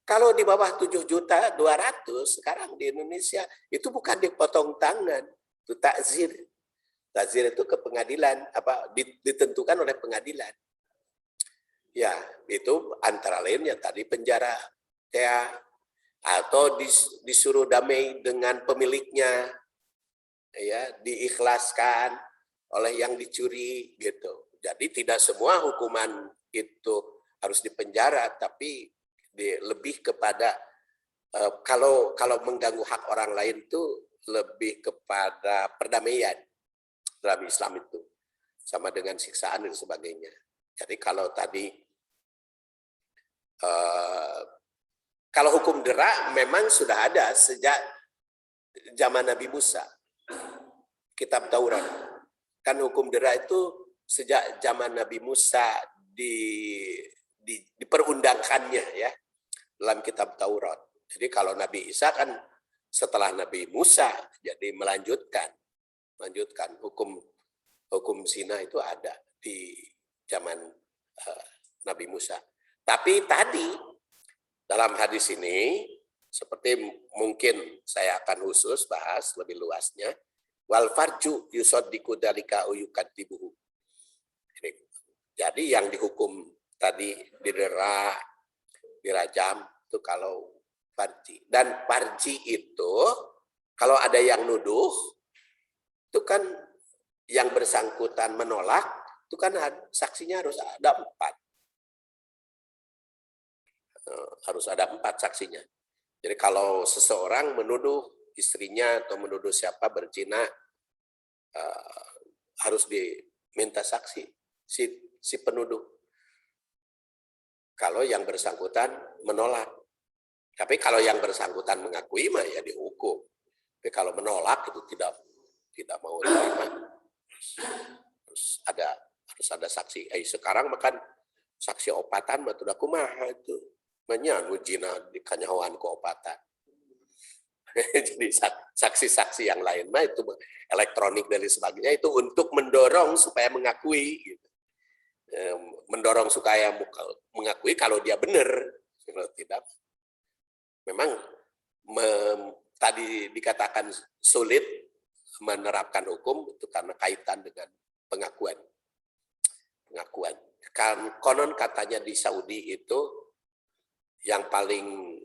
Kalau di bawah 7.200.000 sekarang di Indonesia itu bukan dipotong tangan, itu takzir. Takzir itu ke pengadilan, ditentukan oleh pengadilan. Ya, itu antara lain yang tadi penjara, ya, atau disuruh damai dengan pemiliknya, ya, diikhlaskan oleh yang dicuri, gitu. Jadi tidak semua hukuman itu harus dipenjara, tapi lebih kepada kalau mengganggu hak orang lain itu lebih kepada perdamaian dalam Islam itu, sama dengan siksaan dan sebagainya. Jadi kalau tadi kalau hukum dera memang sudah ada sejak zaman Nabi Musa, kitab Taurat. Kan hukum dera itu sejak zaman Nabi Musa diperundangkannya ya dalam kitab Taurat. Jadi kalau Nabi Isa kan setelah Nabi Musa, jadi melanjutkan hukum zina itu ada di zaman Nabi Musa. Tapi tadi dalam hadis ini seperti mungkin saya akan khusus bahas lebih luasnya, wal farju yusoddiku dalika uyukadzibuhu. Jadi yang dihukum tadi didera, dirajam itu kalau farji. Dan farji itu kalau ada yang nuduh itu kan yang bersangkutan menolak itu kan saksinya harus ada 4. Harus ada 4 saksinya. Jadi kalau seseorang menuduh istrinya atau menuduh siapa berzina, harus diminta saksi si penuduh. Kalau yang bersangkutan menolak. Tapi kalau yang bersangkutan mengakui mah ya dihukum. Tapi kalau menolak itu tidak mau terima. Harus ada saksi. Sekarang makan saksi opatan mah udah kumaha itu. Manya nujina di kanyahoan ku opatan. Jadi saksi-saksi yang lain mah itu elektronik dan sebagainya itu untuk mendorong supaya mengakui gitu. Mendorong supaya mengakui kalau dia benar. Kalau tidak memang tadi dikatakan sulit menerapkan hukum itu karena kaitan dengan pengakuan. Kan konon katanya di Saudi itu yang paling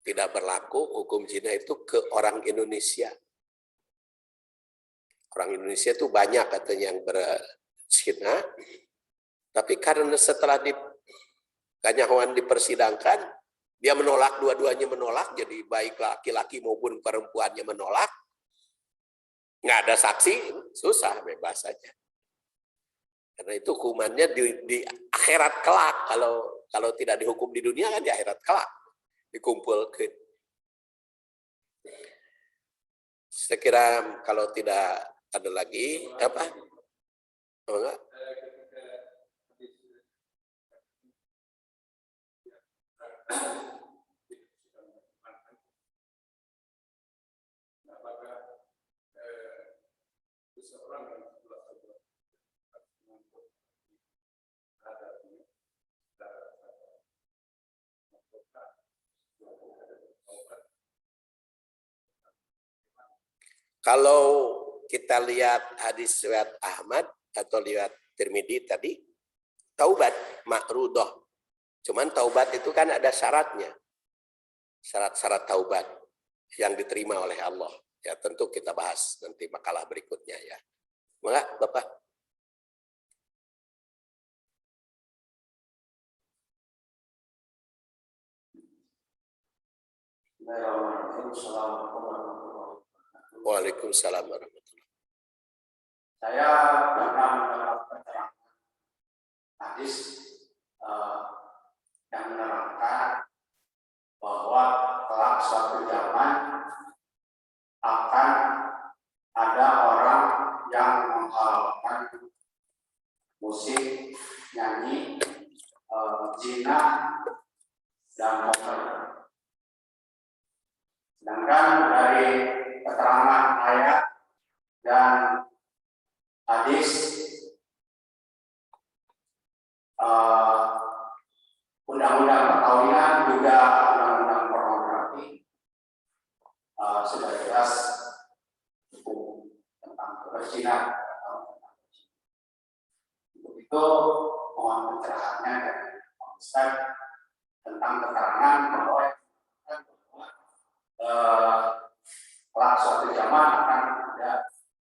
tidak berlaku hukum zina itu ke orang Indonesia. Orang Indonesia itu banyak katanya yang berzina, tapi karena setelah kanyahoan dipersidangkan, dia menolak, dua-duanya menolak, jadi baik laki-laki maupun perempuannya menolak, nggak ada saksi, susah, bebas saja. Karena itu hukumannya di akhirat kelak, kalau tidak dihukum di dunia kan di akhirat kelak. Dikumpulkan. Saya kira kalau tidak ada lagi apa? Enggak? Kalau kita lihat hadis riwayat Ahmad atau lihat Tirmidzi tadi, taubat makrudah. Cuman taubat itu kan ada syaratnya. Syarat-syarat taubat yang diterima oleh Allah. Ya tentu kita bahas nanti makalah berikutnya ya. Maka Bapak. Waalaikumsalam warahmatullahi. Saya pernah mendapat keterangan hadis yang menerangkan bahwa kelak suatu zaman akan ada orang yang menghalalkan musik, nyanyi, zina, dan poker. Sedangkan dari keterangan ayat dan hadis undang-undang perkawinan juga undang-undang pornografi sudah jelas hukum tentang kebersihan. Untuk itu mohon pencerahannya dari Pak Ustaz tentang keterangan bahwa kelak suatu zaman akan ada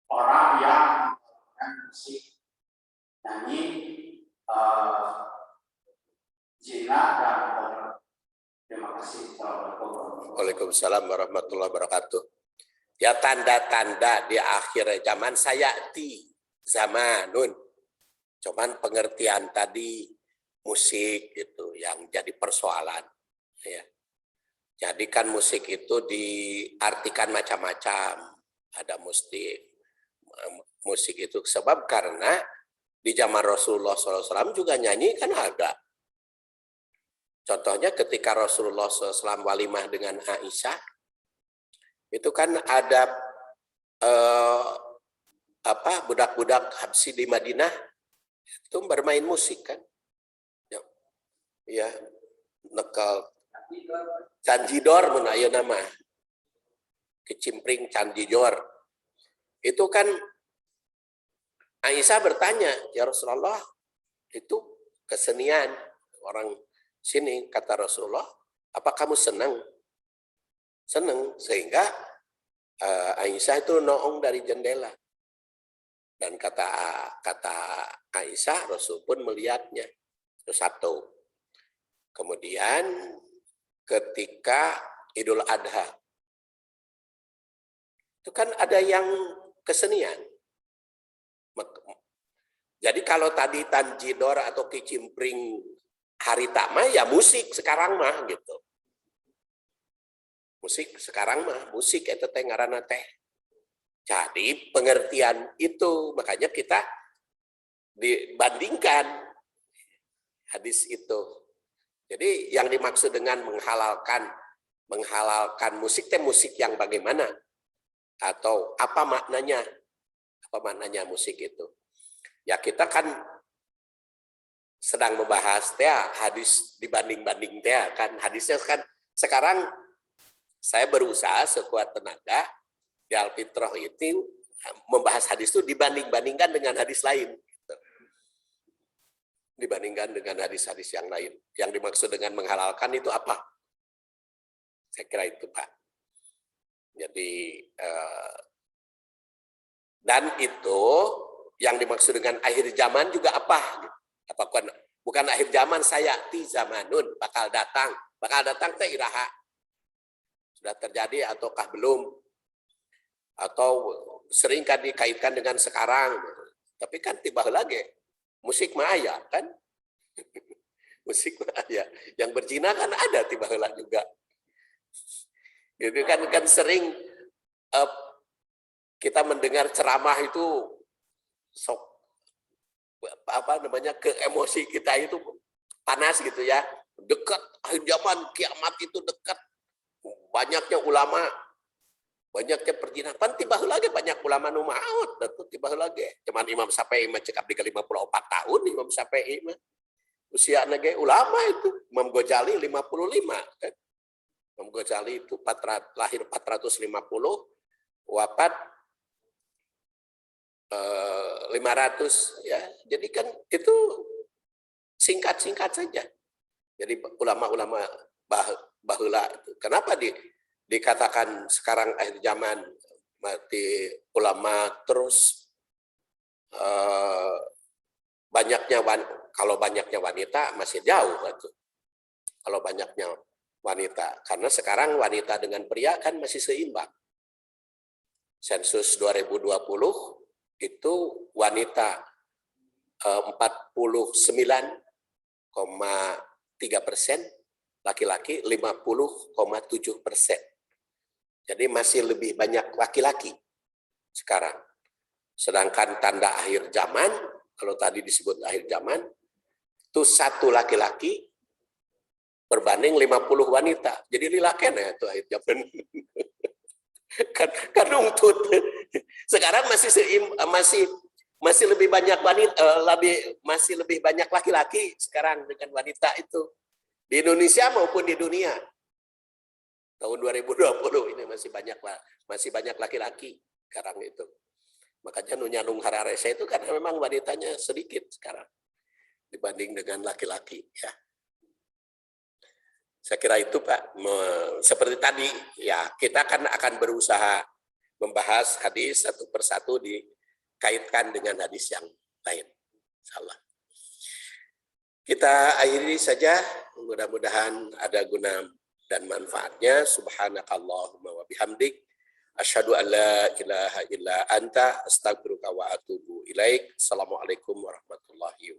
orang yang melakukan musik, nyanyi, zina dan porno. Terima kasih. Waalaikumsalam warahmatullahi wabarakatuh. Ya tanda-tanda di akhir zaman sayati zamanun. Cuman pengertian tadi musik itu yang jadi persoalan. Ya. Jadi kan musik itu diartikan macam-macam. Ada musik itu sebab karena di zaman Rasulullah SAW juga nyanyi kan ada. Contohnya ketika Rasulullah SAW walimah dengan Aisyah, itu kan ada budak-budak Habsyi di Madinah itu bermain musik kan, ya nekal Canjidor menayo nama kecimpring Canjidor itu kan Aisyah bertanya, ya Rasulullah itu kesenian orang sini, kata Rasulullah, apa kamu senang? Senang, sehingga Aisyah itu noong dari jendela. Dan kata Aisyah, Rasul pun melihatnya. Itu satu. Kemudian ketika Idul Adha, itu kan ada yang kesenian. Jadi kalau tadi Tanjidor atau kicimpring harita mah ya musik sekarang mah gitu. Musik sekarang mah musik eta teh ngaranna teh. Jadi pengertian itu makanya kita dibandingkan hadis itu. Jadi yang dimaksud dengan menghalalkan musik teh musik yang bagaimana? Atau apa maknanya? Apa maknanya musik itu? Ya kita kan sedang membahas teh hadis dibanding-banding teh kan hadisnya kan sekarang saya berusaha sekuat tenaga di Al-Fitrah itu membahas hadis itu dibanding-bandingkan dengan hadis lain. Dibandingkan dengan hadis-hadis yang lain. Yang dimaksud dengan menghalalkan itu apa? Saya kira itu Pak. Jadi dan itu yang dimaksud dengan akhir zaman juga apa? Apakah bukan akhir zaman sayati zamanun bakal datang teh iraha sudah terjadi ataukah belum? Atau sering kan dikaitkan dengan sekarang. Tapi kan tiba lagi musik mah aya kan? Musik mah aya. Yang berzina kan ada tiba heula juga. Itu kan sering kita mendengar ceramah itu sok apa namanya ke emosi kita itu panas gitu ya. Dekat akhir zaman kiamat itu dekat. Banyaknya ulama, banyaknya perjinapan tiba lagi banyak ulama nu maot atuh tiba lagi. Cuman Imam Syafi'i mah cekap di 54 tahun Imam Syafi'i mah. Usiana ge ulama itu. Imam Ghazali 55 kan. Imam Ghazali itu lahir 450, wafat 500 ya. Jadi kan itu singkat-singkat saja. Jadi ulama-ulama baheula itu. Kenapa dikatakan sekarang akhir zaman mati ulama terus kalau banyaknya wanita masih jauh itu. Kalau banyaknya wanita karena sekarang wanita dengan pria kan masih seimbang. Sensus 2020 itu wanita 49,3%, laki-laki 50,7%. Jadi masih lebih banyak laki-laki sekarang. Sedangkan tanda akhir zaman, kalau tadi disebut akhir zaman, itu 1 laki-laki berbanding 50 wanita. Jadi lilaken ya itu akhir zaman. kan ungtut. Sekarang masih lebih banyak wanita, masih lebih banyak laki-laki sekarang dengan wanita itu di Indonesia maupun di dunia. Tahun 2020 ini masih banyak laki-laki sekarang itu. Makanya nunyanung hararese itu karena memang wanitanya sedikit sekarang dibanding dengan laki-laki ya. Saya kira itu Pak, seperti tadi ya kita kan akan berusaha membahas hadis satu persatu dikaitkan dengan hadis yang lain. Insyaallah. Kita akhiri saja, mudah-mudahan ada guna dan manfaatnya. Subhanakallahumma wa bihamdik asyhadu an la ilaha illa anta astaghfiruka wa atubu ilaik. Assalamualaikum warahmatullahi wabarakatuh.